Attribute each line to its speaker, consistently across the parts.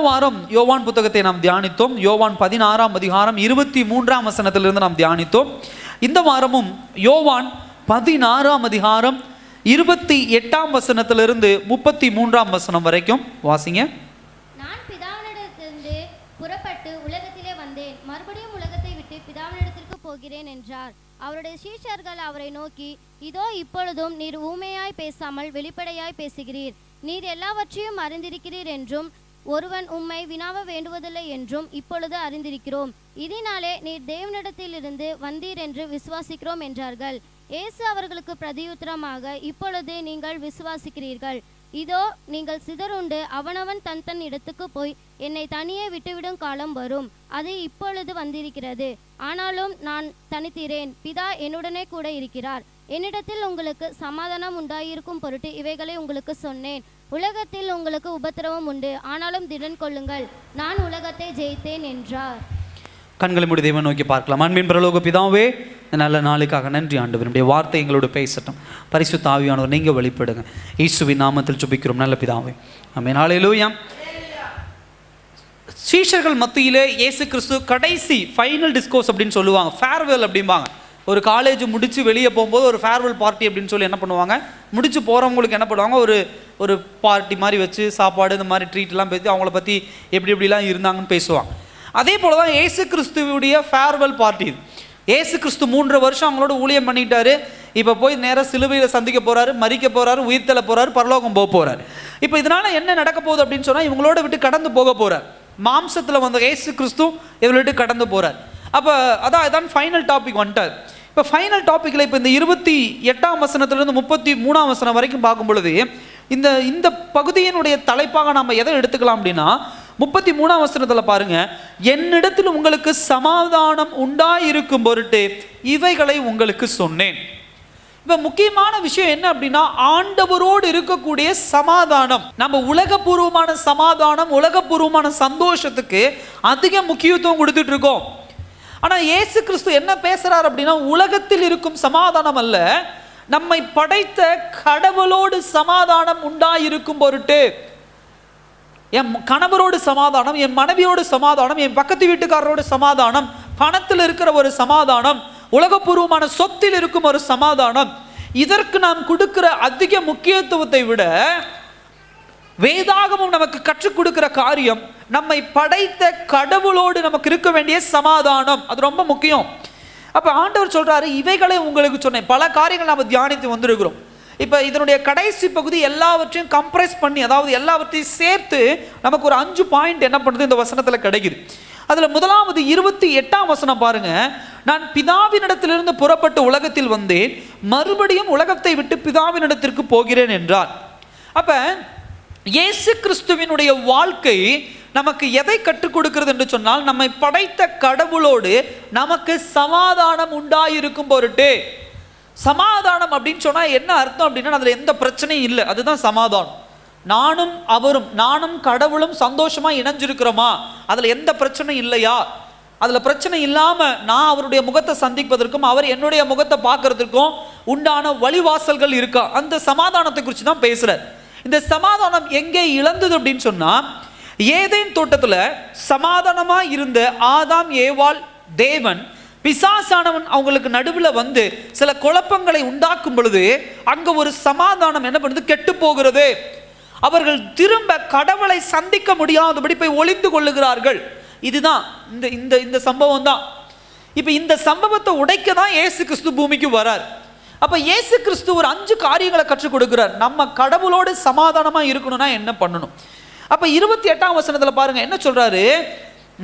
Speaker 1: வாரம் யோவான் புத்தகத்தை நாம் தியானித்தோம். யோவான் 16ஆம் அதிகாரம் 23ஆம் வசனத்திலிருந்து நாம் தியானித்தோம். இந்த வாரமும் யோவான் 16ஆம் அதிகாரம் 28ஆம் வசனத்திலிருந்து 33ஆம் வசனம் வரைக்கும் வாசிங்க.
Speaker 2: நான் பிதாவினிடத்திலிருந்து புறப்பட்டு உலகத்திலே வந்தேன், மறுபடியும் உலகத்தை விட்டு பிதாவினிடத்திற்கு போகிறேன் என்றார். அவருடைய சீஷர்கள் அவரை நோக்கி, இதோ இப்பொழுதும் நீர் ஊமையாய் பேசாமல் வெளிப்படையாய் பேசுகிறீர். நீர் எல்லாவற்றையும் அறிந்திருக்கிறீர் என்றும் ஒருவன் உம்மை வினாவ வேண்டுவதில்லை என்றும் இப்பொழுது அறிந்திருக்கிறோம். இதனாலே நீர் தேவனிடத்திலிருந்து வந்தீர் என்று விசுவாசிக்கிறோம் என்றார்கள். இயேசு அவர்களுக்கு பிரதியுத்தரமாக, இப்பொழுது நீங்கள் விசுவாசிக்கிறீர்கள். இதோ நீங்கள் சிதறுண்டு அவனவன் தன் தன் இடத்துக்கு போய் என்னை தனியே விட்டுவிடும் காலம் வரும், அது இப்பொழுது வந்திருக்கிறது. ஆனாலும் நான் தனித்திரேன், பிதா என்னுடனே கூட இருக்கிறார். என்னிடத்தில் உங்களுக்கு சமாதானம் உண்டாயிருக்கும் பொருட்டு இவைகளை உங்களுக்கு சொன்னேன். உலகத்தில் உங்களுக்கு உபத்திரவம் உண்டு, ஆனாலும் திடன் கொள்ளுங்கள், நான் உலகத்தை ஜெயித்தேன் என்றார்.
Speaker 1: கண்களை மூடி தேவனை நோக்கி பார்க்கலாம். அன்பின் பரலோக பிதாவே, நல்ல நாளுக்காக நன்றி ஆண்டவர். என்னுடைய வார்த்தை எங்களோடு பேசட்டும். பரிசுத்த ஆவியானவர் நீங்க வெளிப்படுங்க. இயேசுவின் நாமத்தில் ஜெபிக்கிறோம் நல்ல பிதாவே, ஆமென். ஹல்லேலூயா. சீஷர்கள் மத்தியிலே இயேசு கிறிஸ்து கடைசி ஃபைனல் டிஸ்கோர்ஸ் அப்படின்னு சொல்லுவாங்க, ஃபேர்வெல் அப்படிம்பாங்க. ஒரு காலேஜ் முடிச்சு வெளியே போகும்போது ஒரு ஃபேர்வெல் பார்ட்டி அப்படின்னு சொல்லி என்ன பண்ணுவாங்க, முடிச்சு போகிறவங்களுக்கு என்ன பண்ணுவாங்க, ஒரு பார்ட்டி மாதிரி வச்சு சாப்பாடு இந்த மாதிரி ட்ரீட்லாம் பேசி அவங்கள பற்றி எப்படிலாம் இருந்தாங்கன்னு பேசுவாங்க. அதே போல தான் இயேசு கிறிஸ்துவுடைய ஃபேர்வெல் பார்ட்டி. இயேசு கிறிஸ்து 3 வருஷம் அவங்களோட ஊழியம் பண்ணிட்டாரு. இப்போ போய் நேராக சிலுவையில் சந்திக்க போகிறாரு, மரிக்க போகிறாரு, உயிர்த்தெழ போகிறாரு, பரலோகம் போக போகிறார். இப்போ இதனால் என்ன நடக்க போகுது அப்படின்னு சொன்னால், இவங்களோட விட்டு கடந்து போக போகிறார். மாம்சத்தில் வந்த இயேசு கிறிஸ்து இவங்களை விட்டு கடந்து போகிறார். அப்போ அதான் ஃபைனல் டாபிக் வந்துட்டார். இப்போ ஃபைனல் டாப்பிக்கில் இப்போ இந்த 28ஆம் வசனத்திலிருந்து 33ஆம் வசனம் வரைக்கும் பார்க்கும் பொழுது இந்த பகுதியினுடைய தலைப்பாக நாம் எதை எடுத்துக்கலாம் அப்படின்னா, 33ஆம் வசனத்தில் பாருங்க, என்னிடத்தில் உங்களுக்கு சமாதானம் உண்டாயிருக்கும் பொருட்டு இவைகளை உங்களுக்கு சொன்னேன். இப்போ முக்கியமான விஷயம் என்ன அப்படின்னா, ஆண்டவரோடு இருக்கக்கூடிய சமாதானம். நம்ம உலகபூர்வமான சமாதானம், உலகபூர்வமான சந்தோஷத்துக்கு அதிக முக்கியத்துவம் கொடுத்துட்டு இருக்கோம். ஆனால் இயேசு கிறிஸ்து என்ன பேசுறார் அப்படின்னா, உலகத்தில் இருக்கும் சமாதானம் அல்ல, நம்மை படைத்த கடவுளோடு சமாதானம் உண்டாயிருக்கும் பொருட்டு. என் கணவரோடு சமாதானம், என் மனைவியோடு சமாதானம், என் பக்கத்து வீட்டுக்காரரோடு சமாதானம், பணத்தில் இருக்கிற ஒரு சமாதானம், உலகபூர்வமான சொத்தில் இருக்கும் ஒரு சமாதானம், இதற்கு நாம் கொடுக்கிற அதிக முக்கியத்துவத்தை விட வேதாகமும் நமக்கு கற்றுக் கொடுக்கிற காரியம், நம்மை படைத்த கடவுளோடு நமக்கு இருக்க வேண்டிய சமாதானம். அது ரொம்ப முக்கியம். அப்ப ஆண்டவர் சொல்றாரு, இவைகளை உங்களுக்கு சொன்னேன். பல காரியங்கள் நாம் தியானித்து வந்திருக்கிறோம். இப்போ இதனுடைய கடைசி பகுதி எல்லாவற்றையும் கம்ப்ரெஸ் பண்ணி, அதாவது எல்லாவற்றையும் சேர்த்து நமக்கு ஒரு 5 பாயிண்ட் என்ன பண்ணுது இந்த வசனத்தில் கிடைக்குது. அதில் முதலாவது 28ஆம் வசனம் பாருங்க, நான் பிதாவினிடத்திலிருந்து புறப்பட்டு உலகத்தில் வந்தேன், மறுபடியும் உலகத்தை விட்டு பிதாவினிடத்திற்கு போகிறேன் என்றார். அப்ப இயேசு கிறிஸ்துவினுடைய வாழ்க்கை நமக்கு எதை கற்றுக் கொடுக்கிறது என்று சொன்னால், நம்மை படைத்த கடவுளோடு நமக்கு சமாதானம் உண்டாயிருக்கும் பொருட்டு. சமாதானம் அப்படின்னு சொன்னால் என்ன அர்த்தம் அப்படின்னா, அதில் எந்த பிரச்சனையும் இல்லை, அதுதான் சமாதானம். நானும் அவரும், நானும் கடவுளும் சந்தோஷமாக இணைஞ்சிருக்கிறோமா, அதில் எந்த பிரச்சனையும் இல்லையா, அதில் பிரச்சனை இல்லாமல் நான் அவருடைய முகத்தை சந்திப்பதற்கும் அவர் என்னுடைய முகத்தை பார்க்கறதுக்கும் உண்டான வழிவாசல்கள் இருக்கா, அந்த சமாதானத்தை குறித்து தான் பேசுகிறார். இந்த சமாதானம் எங்கே இழந்தது அப்படின்னு சொன்னால், ஏதேன் தோட்டத்தில் சமாதானமாக இருந்த ஆதாம் ஏவாள் தேவன், பிசாசானவன் அவங்களுக்கு நடுவில் வந்து சில குழப்பங்களை உண்டாக்கும் பொழுது அங்கே ஒரு சமாதானம் என்ன பண்ணுது, கெட்டு போகிறது. அவர்கள் திரும்ப கடவுளை சந்திக்க முடியாதபடி போய் ஒளிந்து கொள்ளுகிறார்கள். இதுதான் இந்த சம்பவம் தான். இப்போ இந்த சம்பவத்தை உடைக்க தான் இயேசு கிறிஸ்து பூமிக்கு வரார். அப்போ இயேசு கிறிஸ்து ஒரு 5 காரியங்களை கற்றுக் கொடுக்கிறார். நம்ம கடவுளோடு சமாதானமாக இருக்கணும்னா என்ன பண்ணணும். அப்போ 28ஆம் வசனத்தில் பாருங்க என்ன சொல்றாரு,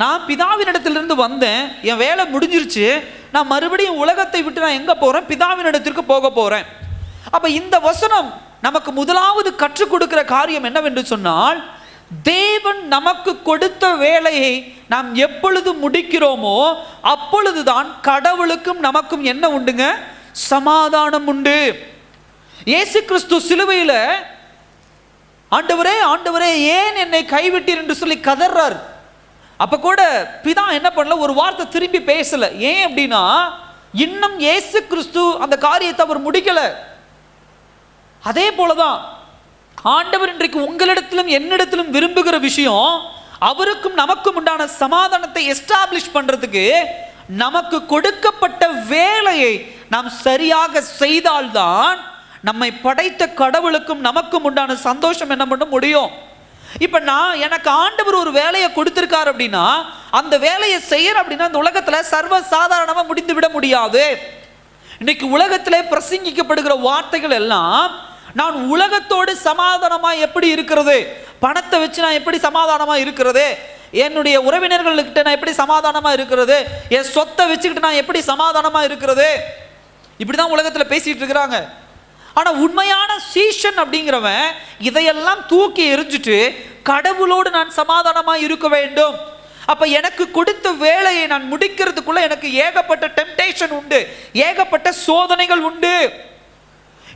Speaker 1: நான் பிதாவினிடத்திலிருந்து வந்தேன், என் வேலை முடிஞ்சிருச்சு, நான் மறுபடியும் உலகத்தை விட்டு நான் எங்கே போகிறேன், பிதாவினிடத்திற்கு போக போகிறேன். அப்போ இந்த வசனம் நமக்கு முதலாவது கற்றுக் கொடுக்கிற காரியம் என்னவென்று சொன்னால், தேவன் நமக்கு கொடுத்த வேலையை நாம் எப்பொழுது முடிக்கிறோமோ அப்பொழுதுதான் கடவுளுக்கும் நமக்கும் என்ன உண்டுங்க, சமாதானம் உண்டு. இயேசு கிறிஸ்து சிலுவையில் ஆண்டவரே ஆண்டவரே ஏன் என்னை கைவிட்டீர் என்று சொல்லி கதறார். அப்ப கூட பிதா என்ன பண்ணல, ஒரு வார்த்தை திரும்பி பேசல. ஏன் அப்படின்னா, இன்னும் இயேசு கிறிஸ்து அந்த காரியத்தை அவர் முடிக்கல. அதே போலதான் ஆண்டவர் இன்றைக்கு உங்களிடத்திலும் என்னிடத்திலும் விரும்புகிற விஷயம், அவருக்கும் நமக்கும் உண்டான சமாதானத்தை எஸ்டாப்ளிஷ் பண்றதுக்கு நமக்கு கொடுக்கப்பட்ட வேலையை நாம் சரியாக செய்தால்தான் நம்மை படைத்த கடவுளுக்கும் நமக்கும் உண்டான சந்தோஷம் என்ன பண்ண முடியும். இப்ப எனக்கு ஆண்டவர் ஒரு வேலையை கொடுத்திருக்காரு அப்படின்னா அந்த வேலையை செய்யற அப்படின்னா அந்த உலகத்துல சர்வ சாதாரணமா முடிந்து விட முடியாது. இன்னைக்கு உலகத்திலே பிரசங்கிக்கப்படுகிற வார்த்தைகள் எல்லாம் நான் உலகத்தோடு சமாதானமா எப்படி இருக்கிறது, பணத்தை வச்சு நான் எப்படி சமாதானமா இருக்கிறது, என்னுடைய உறவினர்கள்கிட்ட நான் எப்படி சமாதானமா இருக்கிறது, என் சொத்தை வச்சுக்கிட்டு நான் எப்படி சமாதானமா இருக்கிறது, இப்படிதான் உலகத்துல பேசிட்டு இருக்கிறாங்க. ஆனா உண்மையான சீஷன் அப்படிங்கிறவன் இதையெல்லாம் தூக்கி எறிஞ்சிட்டு கடவுளோடு நான் சமாதானமா இருக்க வேண்டும். அப்ப எனக்கு கொடுத்த வேலையை நான் முடிக்கிறதுக்குள்ள எனக்கு ஏகப்பட்ட டெம்டேஷன் உண்டு, ஏகப்பட்ட சோதனைகள் உண்டு.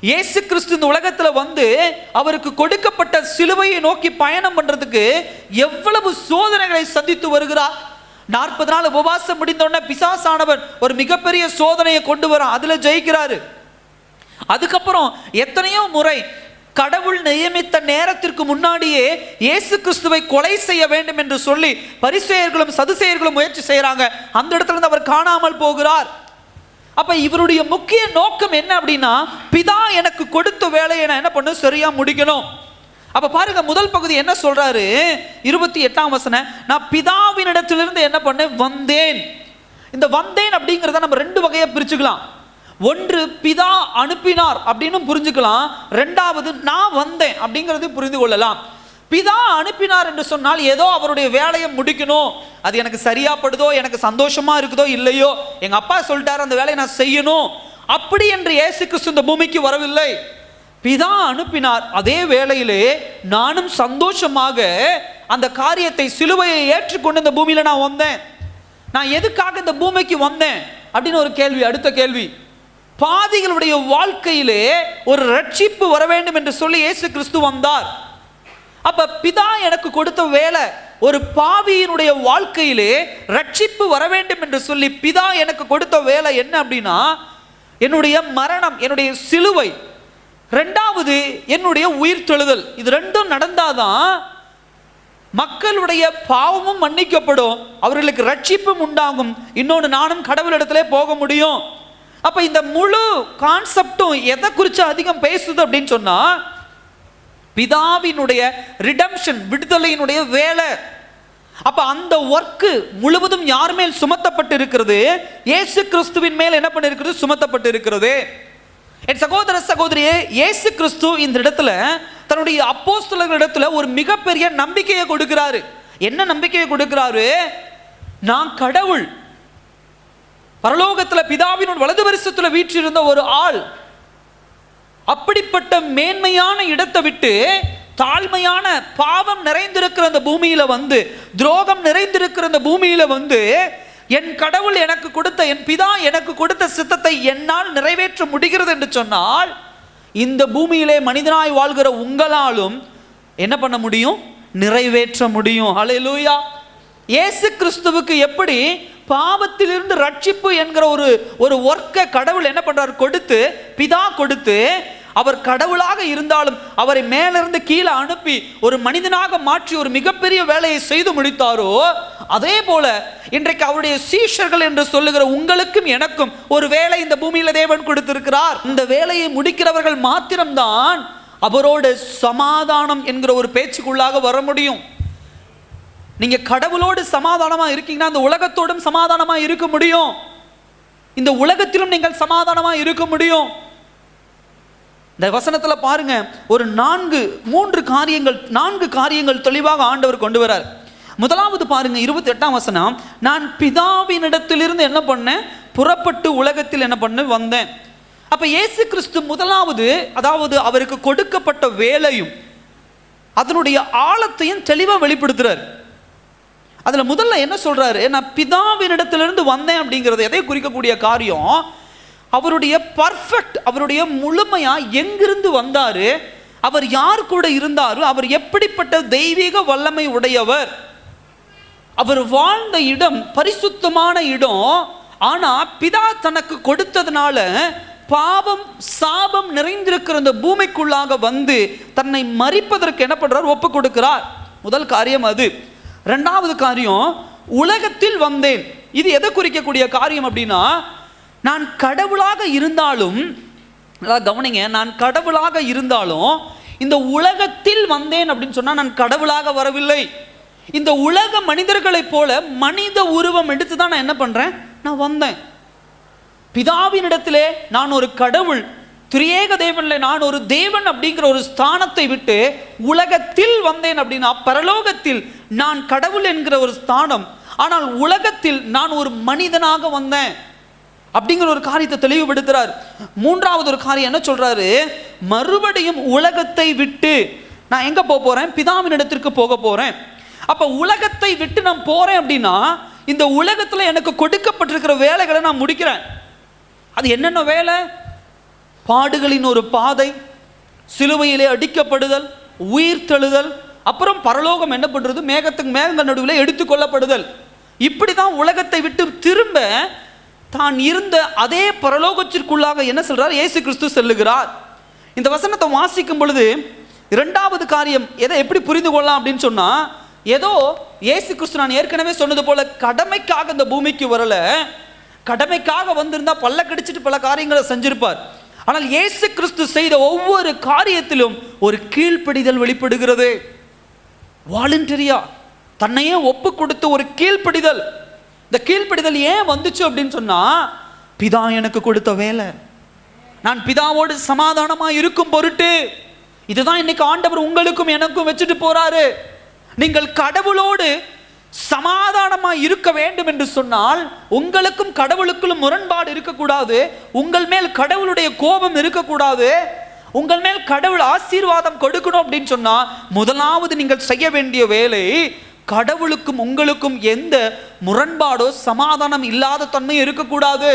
Speaker 1: இயேசு கிறிஸ்து இந்த உலகத்துல வந்து அவருக்கு கொடுக்கப்பட்ட சிலுவையை நோக்கி பயணம் பண்றதுக்கு எவ்வளவு சோதனைகளை சந்தித்து வருகிறார். 40 நாள் உபவாசம் முடிந்தோடனே பிசாசானவன் ஒரு மிகப்பெரிய சோதனையை கொண்டு வரான், அதுல ஜெயிக்கிறாரு. அதுக்கப்புறம் எத்தனையோ முறை கடவுள் நியமித்த நேரத்திற்கு முன்னாடியே இயேசு கிறிஸ்துவை கொலை செய்ய வேண்டும் என்று சொல்லி பரிசேயர்களும் சதுசேயர்களும் முயற்சி செய்யறாங்க. அந்த இடத்துல இருந்து அவர் காணாமல் போகிறார். அப்ப இவருடைய முக்கிய நோக்கம் என்ன அப்படின்னா, பிதா எனக்கு கொடுத்த வேலையை நான் என்ன பண்ண சரியா முடிக்கணும். அப்ப பாருங்க, முதல் பகுதி என்ன சொல்றாரு, 28ஆம் வசனம், நான் பிதாவினிடத்திலிருந்து என்ன பண்ண வந்தேன். இந்த வந்தேன் அப்படிங்கிறத நம்ம 2 வகையா பிரிச்சுக்கலாம். ஒன்று பிதா அனுப்பினார் அப்படின்னு புரிஞ்சுக்கலாம், ரெண்டாவது நான் வந்தேன் அப்படிங்கிறது புரிந்து கொள்ளலாம். பிதா அனுப்பினார் என்று சொன்னால் ஏதோ அவருடைய வேலையை முடிக்கணும், அது எனக்கு சரியா படுதோ, எனக்கு சந்தோஷமா இருக்குதோ இல்லையோ, எங்க அப்பா சொல்லிட்டாரு அந்த வேலையை நான் செய்யணும் அப்படி என்று இயேசு கிறிஸ்து இந்த பூமிக்கு வரவில்லை. பிதா அனுப்பினார், அதே வேளையிலே நானும் சந்தோஷமாக அந்த காரியத்தை சிலுவையை ஏற்றுக்கொண்டு இந்த பூமியில நான் வந்தேன். நான் எதுக்காக இந்த பூமிக்கு வந்தேன் அப்படின்னு ஒரு கேள்வி. அடுத்த கேள்வி, பாதிகளுடைய வாழ்க்கையிலே ஒரு ரட்சிப்பு வர வேண்டும் என்று சொல்லி இயேசு கிறிஸ்து வந்தார். அப்ப பிதா எனக்கு கொடுத்த வேலை ஒரு பாவியினுடைய வாழ்க்கையிலே ரட்சிப்பு வர வேண்டும் என்று சொல்லி பிதா எனக்கு கொடுத்த வேலை என்ன அப்படின்னா, என்னுடைய மரணம், என்னுடைய சிலுவை, ரெண்டாவது என்னுடைய உயிர்த்தெழுதல். இது ரெண்டும் நடந்தாதான் மக்களுடைய பாவமும் மன்னிக்கப்படும், அவர்களுக்கு ரட்சிப்பும் உண்டாகும், இன்னொன்று நானும் கடவுளிடத்திலே போக முடியும். அப்ப இந்த முழு கான்செப்டும் எதை குறித்து அதிகம் பேசுது அப்படின்னு சொன்னா, பிதாவினுடைய ரிடம்ஷன், விடுதலையினுடைய வேலை. அப்ப அந்த ஒர்க்கு முழுவதும் யார் மேல் சுமத்தப்பட்டு இருக்கிறது? இயேசு கிறிஸ்துவின் மேல் என்ன பண்ணிருக்கிறது? சுமத்தப்பட்டு இருக்கிறது. என் சகோதர சகோதரியே, இயேசு கிறிஸ்து இந்த இடத்துல தன்னுடைய அப்போஸ்தலர்களிடத்துல ஒரு மிகப்பெரிய நம்பிக்கையை கொடுக்கிறாரு. என்ன நம்பிக்கையை கொடுக்கிறாரு? நான் கடவுள், பரலோகத்துல பிதாவின் வலது வருஷத்துல வீற்றிருந்த ஒரு ஆள், அப்படிப்பட்ட மேன்மையான இடத்தை விட்டு தாழ்மையான பாவம் நிறைந்திருக்கிற அந்த பூமியில வந்து, துரோகம் நிறைந்திருக்கிற அந்த பூமியில வந்து, என் கடவுள் எனக்கு கொடுத்த, என் பிதா எனக்கு கொடுத்த சித்தத்தை என்னால் நிறைவேற்ற முடிகிறது என்று சொன்னால், இந்த பூமியிலே மனிதனாய் வாழ்கிற உங்களாலும் என்ன பண்ண முடியும்? நிறைவேற்ற முடியும். ஹல்லேலூயா. இயேசு கிறிஸ்துவுக்கு எப்படி பாவத்திலிருந்து ரட்சிப்பு என்கிற ஒரு ஒர்க்கை கடவுள் என்ன பண்றார்? கொடுத்து, பிதா கொடுத்து, அவர் கடவுளாக இருந்தாலும் அவரை மேலிருந்து கீழே அனுப்பி ஒரு மனிதனாக மாற்றி ஒரு மிகப்பெரிய வேலையை செய்து முடித்தாரோ, அதே போல இன்றைக்கு அவருடைய சீஷர்கள் என்று சொல்லுகிற உங்களுக்கும் எனக்கும் ஒரு வேலை இந்த பூமியில தேவன் கொடுத்திருக்கிறார். இந்த வேலையை முடிக்கிறவர்கள் மாத்திரம்தான் அவரோட சமாதானம் என்கிற ஒரு பேச்சுக்குள்ளாக வர முடியும். நீங்க கடவுளோடு சமாதானமா இருக்கீங்கன்னா அந்த உலகத்தோடும் சமாதானமா இருக்க முடியும், இந்த உலகத்திலும் நீங்கள் சமாதானமா இருக்க முடியும். இந்த வசனத்துல பாருங்க, ஒரு 4 காரியங்கள் தெளிவாக ஆண்டவர் கொண்டு வரார். முதலாவது பாருங்க, 28ஆம் வசனம், நான் பிதாவினிடத்திலிருந்து என்ன பண்ணேன்? புறப்பட்டு உலகத்தில் என்ன பண்ண வந்தேன். அப்ப இயேசு கிறிஸ்து முதலாவது, அதாவது அவருக்கு கொடுக்கப்பட்ட வேலையும் அதனுடைய ஆழத்தையும் தெளிவா வெளிப்படுத்துறார். அதுல முதல்ல என்ன சொல்றாரு? நான் பிதாவினிடத்திலிருந்து வந்தேன் அப்படிங்கிறது எதை குறிக்கக்கூடிய காரியம்? அவருடைய பர்ஃபெக்ட், அவருடைய முழுமையா எங்கிருந்து வந்தாரு, அவர் யார் கூட இருந்தாரு, அவர் எப்படிப்பட்ட தெய்வீக வல்லமை உடையவர், அவர் வாழ்ந்த இடம் பரிசுத்தமான இடம். ஆனா பிதா தனக்கு கொடுத்ததுனால பாவம் சாபம் நிறைந்திருக்கிற இந்த பூமிக்குள்ளாக வந்து தன்னை மரிப்பதற்கு என்ன பண்றார்? ஒப்பு கொடுக்கிறார். முதல் காரியம் அது. ரெண்டாவது காரியம், உலகத்தில் வந்தேன். இது எதை குறிக்கக்கூடிய காரியம் அப்படின்னா, நான் கடவுளாக இருந்தாலும், கவனிங்க, நான் கடவுளாக இருந்தாலும் இந்த உலகத்தில் வந்தேன் அப்படின்னு சொன்னா நான் கடவுளாக வரவில்லை. இந்த உலக மனிதர்களைப் போல மனித உருவம் எடுத்து தான் நான் என்ன பண்றேன், நான் வந்தேன். பிதாவினிடத்திலே நான் ஒரு கடவுள், திரியேக தேவன்ல நான் ஒரு தேவன் அப்படிங்கிற ஒரு ஸ்தானத்தை விட்டு உலகத்தில் வந்தேன் அப்படின்னா, பரலோகத்தில் நான் கடவுள் என்கிற ஒரு ஸ்தானம், ஆனால் உலகத்தில் நான் ஒரு மனிதனாக வந்தேன் அப்படிங்கிற ஒரு காரியத்தை தெளிவுபடுத்துறார். மூன்றாவது ஒரு காரியம் என்ன சொல்றாரு, மறுபடியும் உலகத்தை விட்டு நான் எங்க போறேன், பிதாவின் இடத்திற்கு போக போறேன். அப்ப உலகத்தை விட்டு நான் போறேன் அப்படின்னா, இந்த உலகத்துல எனக்கு கொடுக்கப்பட்டிருக்கிற வேலைகளை நான் முடிக்கிறேன். அது என்னென்ன வேலை? பாடுகளின் ஒரு பாதை, சிலுவையிலே அடிக்கப்படுதல், உயிர் தெழுதல், அப்புறம் பரலோகம் என்ன பண்றது, மேகங்கள் நடுவில் எடுத்துக்கொள்ளப்படுதல். இப்படிதான் உலகத்தை விட்டு திரும்ப தான் இருந்த அதே பரலோகத்திற்குள்ளாக என்ன சொல்றார், இயேசு கிறிஸ்து செல்லுகிறார். இந்த வசனத்தை வாசிக்கும் பொழுது இரண்டாவது காரியம் எதை எப்படி புரிந்து கொள்ளலாம் அப்படின்னு சொன்னா, ஏதோ இயேசு கிறிஸ்து நான் ஏற்கனவே சொன்னது போல கடமைக்காக இந்த பூமிக்கு வரல, கடமைக்காக வந்திருந்தா பல்ல கடிச்சிட்டு பல காரியங்களை செஞ்சிருப்பார். ஆனால் இயேசு கிறிஸ்து செய்த ஒவ்வொரு காரியத்திலும் ஒரு கீழ்ப்படிதல் வெளிப்படுகிறது. வாலண்டரியா தன்னையே ஒப்பு கொடுத்து ஒரு கீழ்ப்படிதல். இந்த கீழ்ப்படிதல் ஏன் வந்துச்சு அப்படின்னு சொன்னா, பிதா எனக்கு கொடுத்த வேலை, நான் பிதாவோடு சமாதானமா இருக்கும் பொருட்டு. இதுதான் இன்னைக்கு ஆண்டவர் உங்களுக்கும் எனக்கும் வச்சுட்டு போறாரு. நீங்கள் கடவுளோடு சமாதானமா இருக்க வேண்டும் என்று சொன்னால், உங்களுக்கும் கடவுளுக்குள்ளும் முரண்பாடு இருக்கக்கூடாது, உங்கள் மேல் கடவுளுடைய கோபம் இருக்கக்கூடாது, உங்கள் மேல் கடவுள் ஆசீர்வாதம் கொடுக்கணும் அப்படின்னு சொன்னா, முதலாவது நீங்கள் செய்ய வேண்டிய வேலை, கடவுளுக்கும் உங்களுக்கும் எந்த முரண்பாடோ சமாதானம் இல்லாத தன்மை இருக்கக்கூடாது.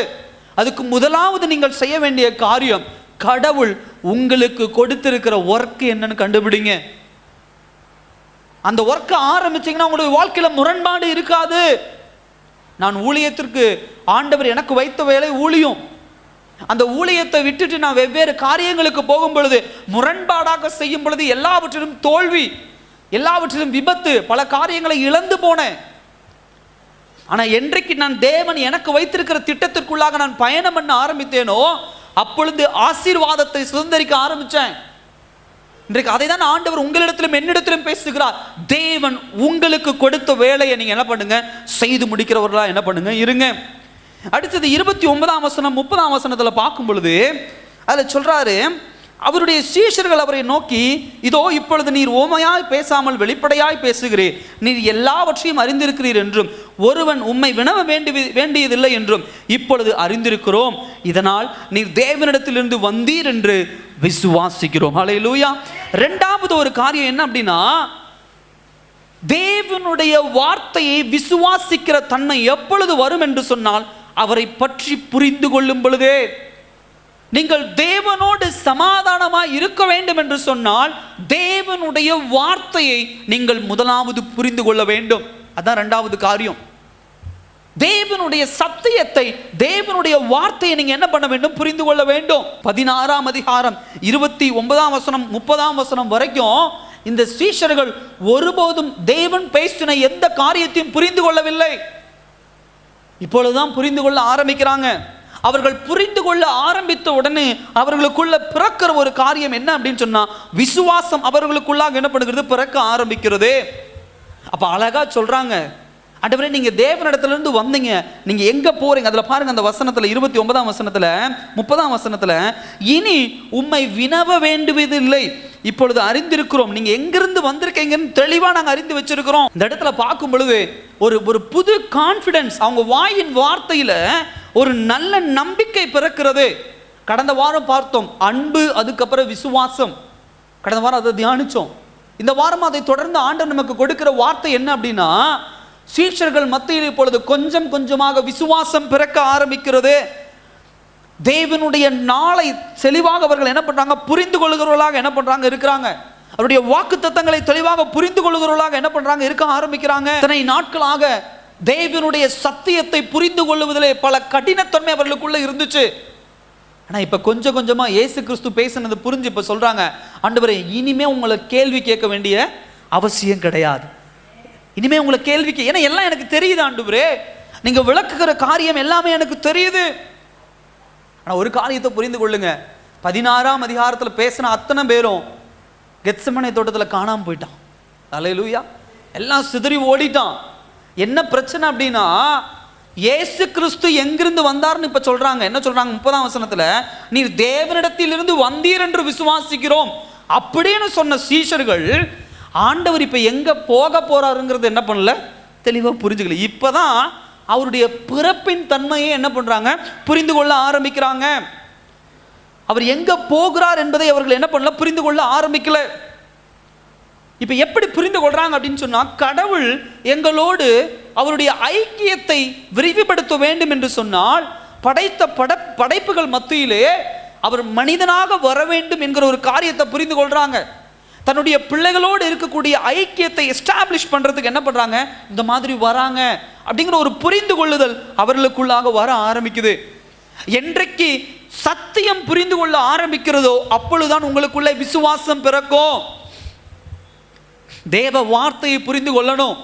Speaker 1: அதுக்கு முதலாவது நீங்கள் செய்ய வேண்டிய காரியம், கடவுள் உங்களுக்கு கொடுத்திருக்கிற ஒர்க் என்னன்னு கண்டுபிடிங்க. அந்த ஒர்க்கை ஆரம்பிச்சீங்கன்னா உங்களுடைய வாழ்க்கையில முரண்பாடு இருக்காது. நான் ஊழியத்திற்கு ஆண்டவர் எனக்கு வைத்த வேலை ஊழியம், அந்த ஊழியத்தை விட்டுட்டு நான் வெவ்வேறு காரியங்களுக்கு போகும் பொழுது, முரண்பாடாக செய்யும் பொழுது எல்லாவற்றிலும் தோல்வி, எல்லாவற்றிலும் விபத்து, பல காரியங்களை இழந்து போனேன். ஆனா என்றைக்கு நான் தேவன் எனக்கு வைத்திருக்கிற திட்டத்திற்குள்ளாக நான் பயணம் பண்ண ஆரம்பித்தேனோ, அப்பொழுது ஆசீர்வாதத்தை சுதந்திரிக்க ஆரம்பிச்சேன். இன்றைக்கு அதை தான் ஆண்டவர் உங்களிடத்திலும் என்னிடத்திலும் பேசுகிறார். தேவன் உங்களுக்கு கொடுத்த வேலையை நீங்க என்ன பண்ணுங்க, செய்து முடிக்கிறவர்களா என்ன பண்ணுங்க, இருங்க. அடுத்தது 29ஆம் வசனம் 30ஆம் வசனத்துல பார்க்கும் பொழுது அதுல சொல்றாரு, அவருடைய சீஷர்கள் அவரை நோக்கி, இதோ இப்பொழுது நீர் ஓமையாய் பேசாமல் வெளிப்படையாய் பேசுகிறீர், நீர் எல்லாவற்றையும் அறிந்திருக்கிறீர் என்றும் ஒருவன் உம்மை வினவ வேண்டியதில்லை என்றும் இப்பொழுது அறிந்திருக்கிறோம், இதனால் நீர் தேவனிடத்திலிருந்து வந்தீர் என்று விசுவாசிக்கிறோம். ஹல்லேலூயா. இரண்டாவது ஒரு காரியம் என்ன அப்படின்னா, தேவனுடைய வார்த்தையை விசுவாசிக்கிற தன்மை எப்பொழுது வரும் என்று சொன்னால், அவரை பற்றி புரிந்து கொள்ளும் பொழுதே. நீங்கள் தேவனோடு சமாதானமாய் இருக்க வேண்டும் என்று சொன்னால், தேவனுடைய வார்த்தையை நீங்கள் முதலாவது புரிந்து கொள்ள வேண்டும். அதான் இரண்டாவது காரியம். தேவனுடைய சத்தியத்தை, தேவனுடைய வார்த்தையை நீங்க என்ன பண்ண வேண்டும், புரிந்து கொள்ள வேண்டும். 16ஆம் அதிகாரம் 29ஆம் வசனம் 30ஆம் வசனம் வரைக்கும் இந்த சீஷர்கள் ஒருபோதும் தேவன் பேசின எந்த காரியத்தையும் புரிந்து கொள்ளவில்லை. இப்பொழுதுதான் புரிந்து கொள்ள ஆரம்பிக்கிறாங்க. அவர்கள் புரிந்து கொள்ள ஆரம்பித்த உடனே அவர்களுக்குள்ள பிறக்கிற ஒரு காரியம் என்ன அப்படின்னு சொன்னா, விசுவாசம் அவர்களுக்குள்ளாக என்ன பண்ணுகிறது, பிறக்க ஆரம்பிக்கிறது. அப்ப அழகா சொல்றாங்க, ஆண்டவரே நீங்க தேவனிடத்துல இருந்து வந்தீங்க, நீங்க எங்க போறீங்க? அதுல பாருங்க, அந்த வசனத்துல 29ஆம் வசனத்துல 30ஆம் வசனத்துல, இனி உம்மை வினவ வேண்டுவதில்லை, இப்பொழுது அறிந்திருக்கிறோம், நீங்க எங்கிருந்து வந்திருக்கீங்கன்னு தெளிவா நாங்க அறிந்து வச்சிருக்கிறோம். இந்த இடத்துல பார்க்கும் பொழுது ஒரு புது கான்ஃபிடன்ஸ், அவங்க வாயின் வார்த்தையில ஒரு நல்ல நம்பிக்கை பிறக்கிறது. கடந்த வாரம் பார்த்தோம் அன்பு, அதுக்கப்புறம் விசுவாசம். கடந்த வாரம் அதை தியானிச்சோம். இந்த வாரம் அதை தொடர்ந்து ஆண்டவர் நமக்கு கொடுக்கிற வார்த்தை என்ன அப்படின்னா, சீஷர்கள் மத்தியில் இப்பொழுது கொஞ்சம் கொஞ்சமாக விசுவாசம் பிறக்க ஆரம்பிக்கிறது. தேவனுடைய நாளை தெளிவாக அவர்கள் என்ன பண்றாங்க, புரிந்து கொள்கிறவர்களாக என்ன பண்றாங்க இருக்கிறாங்க. அவருடைய வாக்குத்தத்தங்களை தெளிவாக புரிந்து கொள்கிறவர்களாக என்ன பண்றாங்க, இருக்க ஆரம்பிக்கிறாங்க. இத்தனை நாட்களாக தேவனுடைய சத்தியத்தை புரிந்து கொள்வதிலே பல கடினத்தன்மை அவர்களுக்குள்ள இருந்துச்சு. ஆனா இப்ப கொஞ்சம் கொஞ்சமா இயேசு கிறிஸ்து பேசினது புரிஞ்சு இப்ப சொல்றாங்க, ஆண்டவரே இனிமே உங்களை கேள்வி கேட்க வேண்டிய அவசியம் கிடையாது. இனிமே உங்களை கேள்விக்கு, ஏன்னா எல்லாம் எனக்கு தெரியுது ஆண்டவரே, நீங்க விளக்குகிற காரியம் எல்லாமே எனக்கு தெரியுது. ஆனா ஒரு காரியத்தை புரிந்து கொள்ளுங்க, 16ஆம் அதிகாரத்தில் பேசின அத்தனை பேரும் கெத்செமனே தோட்டத்தில் காணாம போயிட்டான். அல்லேலூயா. எல்லாம் சிதறி ஓடிட்டான். என்ன பிரச்சனை அப்படின்னா, இயேசு கிறிஸ்து எங்கிருந்து வந்தார்னு இப்ப சொல்றாங்க. என்ன சொல்றாங்க 30ஆம் வசனத்துல, நீர் தேவனிடத்திலிருந்து வந்தீர் என்று விசுவாசிக்கிறோம் அப்படின்னு சொன்ன சீஷர்கள் ஆண்டவர் இப்ப எங்க போக போறாருங்கிறது என்ன பண்ணல, தெளிவா புரிஞ்சுக்கல. இப்பதான் அவருடைய பிறப்பின் தன்மையை என்ன பண்றாங்க, புரிந்து கொள்ள ஆரம்பிக்கிறாங்க. அவர் எங்க போகிறார் என்பதை அவர்கள் என்ன பண்ணல, புரிந்து கொள்ள ஆரம்பிக்கல. இப்ப எப்படி புரிந்து கொள்றாங்க அப்படின்னு சொன்னா, கடவுள் எங்களோடு அவருடைய ஐக்கியத்தை விரிவுபடுத்த வேண்டும் என்று சொன்னால் படைத்த படைப்புகள் மத்தியிலே அவர் மனிதனாக வர வேண்டும் என்கிற ஒரு காரியத்தை புரிந்து கொள்றாங்க. தன்னுடைய பிள்ளைகளோடு இருக்கக்கூடிய ஐக்கியத்தை எஸ்டாப்ளிஷ் பண்றதுக்கு என்ன பண்றாங்க, இந்த மாதிரி வராங்க அப்படிங்கிற ஒரு புரிந்து கொள்ளுதல் அவர்களுக்குள்ளாக வர ஆரம்பிக்குது. என்றைக்கு சத்தியம் புரிந்து கொள்ள ஆரம்பிக்கிறதோ அப்பொழுதுதான் உங்களுக்குள்ள விசுவாசம் பிறக்கும். தேவ வார்த்தையை புரிந்து கொள்ளணும்,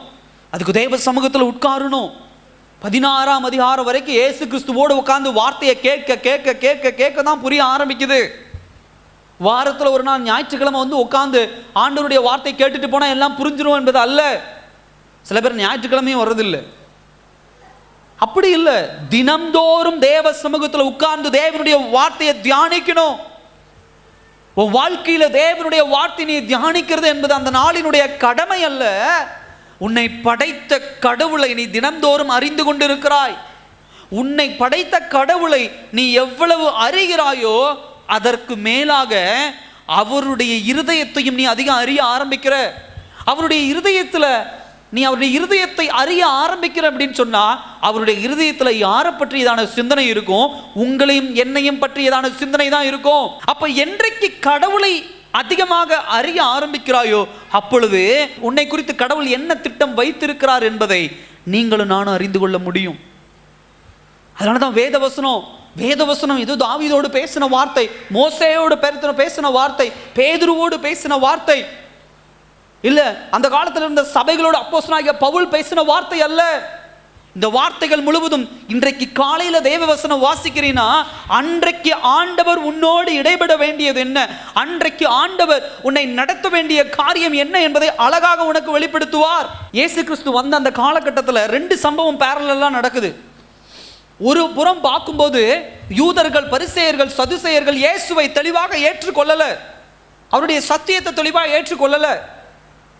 Speaker 1: அதுக்கு தேவ சமூகத்தில் உட்காரணும். 16ஆம் அதிகாரம் வரைக்கும் இயேசு கிறிஸ்துவோடு உட்கார்ந்து வார்த்தையை கேட்க கேட்க கேட்க கேட்க தான் புரிய ஆரம்பிக்குது. வாரத்தில் ஒரு நாள் ஞாயிற்றுக்கிழமை வந்து உட்கார்ந்து ஆண்டவருடைய வார்த்தை கேட்டுட்டு போனால் எல்லாம் புரிஞ்சிடும் என்பது அல்ல. சில பேர் ஞாயிற்றுக்கிழமையும் வர்றதில்லை. அப்படி இல்லை, தினம்தோறும் தேவ சமூகத்தில் உட்கார்ந்து தேவனுடைய வார்த்தையை தியானிக்கணும். உன் வாழ்க்கையில தேவனுடைய வார்த்தை நீ தியானிக்கிறது என்பது அந்த நாளினுடைய கடமை அல்ல. உன்னை படைத்த கடவுளை நீ தினம்தோறும் அறிந்து கொண்டிருக்கிறாய். உன்னை படைத்த கடவுளை நீ எவ்வளவு அறிகிறாயோ அதற்கு மேலாக அவருடைய இருதயத்தையும் நீ அதிகம் அறிய ஆரம்பிக்கிற. அவருடைய இருதயத்தில் நீ அவருடைய இருதயத்தை அறிய ஆரம்பிக்கிற அப்படின்னு சொன்னா, அவருடைய இருதயத்தில் யாரை பற்றியதான சிந்தனை இருக்கும், உங்களையும் என்னையும் பற்றியதான சிந்தனை தான் இருக்கும். அப்ப என்றைக்கு கடவுளை அதிகமாக அறிய ஆரம்பிக்கிறாயோ அப்பொழுது உன்னை குறித்து கடவுள் என்ன திட்டம் வைத்திருக்கிறார் என்பதை நீங்களும் நானும் அறிந்து கொள்ள முடியும். அதனாலதான் வேதவசனம் இது தாவீதோடு பேசின வார்த்தை, மோசேயோடு பேசின வார்த்தை, பேதுருவோடு பேசின வார்த்தை இல்ல, அந்த காலத்தில் இருந்த சபைகளோடு அப்போஸ்தலனாகிய பவுல் பேசின வார்த்தை அல்ல. இந்த வார்த்தைகள் முழுவதும் இன்றைக்கு காலையில தேவவசனம் வாசிக்கிறீனா, அன்றைக்கு ஆண்டவர் உன்னோடு இடைபெட வேண்டியது என்ன, அன்றைக்கு ஆண்டவர் உன்னை நடத்த வேண்டிய காரியம் என்ன என்பதை அழகாக உனக்கு வெளிப்படுத்துவார். இயேசு கிறிஸ்து வந்த அந்த காலகட்டத்தில் 2 சம்பவம் பேரலா நடக்குது. ஒரு புறம் பார்க்கும்போது யூதர்கள், பரிசேயர்கள், சதுசேயர்கள் இயேசுவை தெளிவாக ஏற்றுக்கொள்ளல, அவருடைய சத்தியத்தை தெளிவாக ஏற்றுக்கொள்ளல,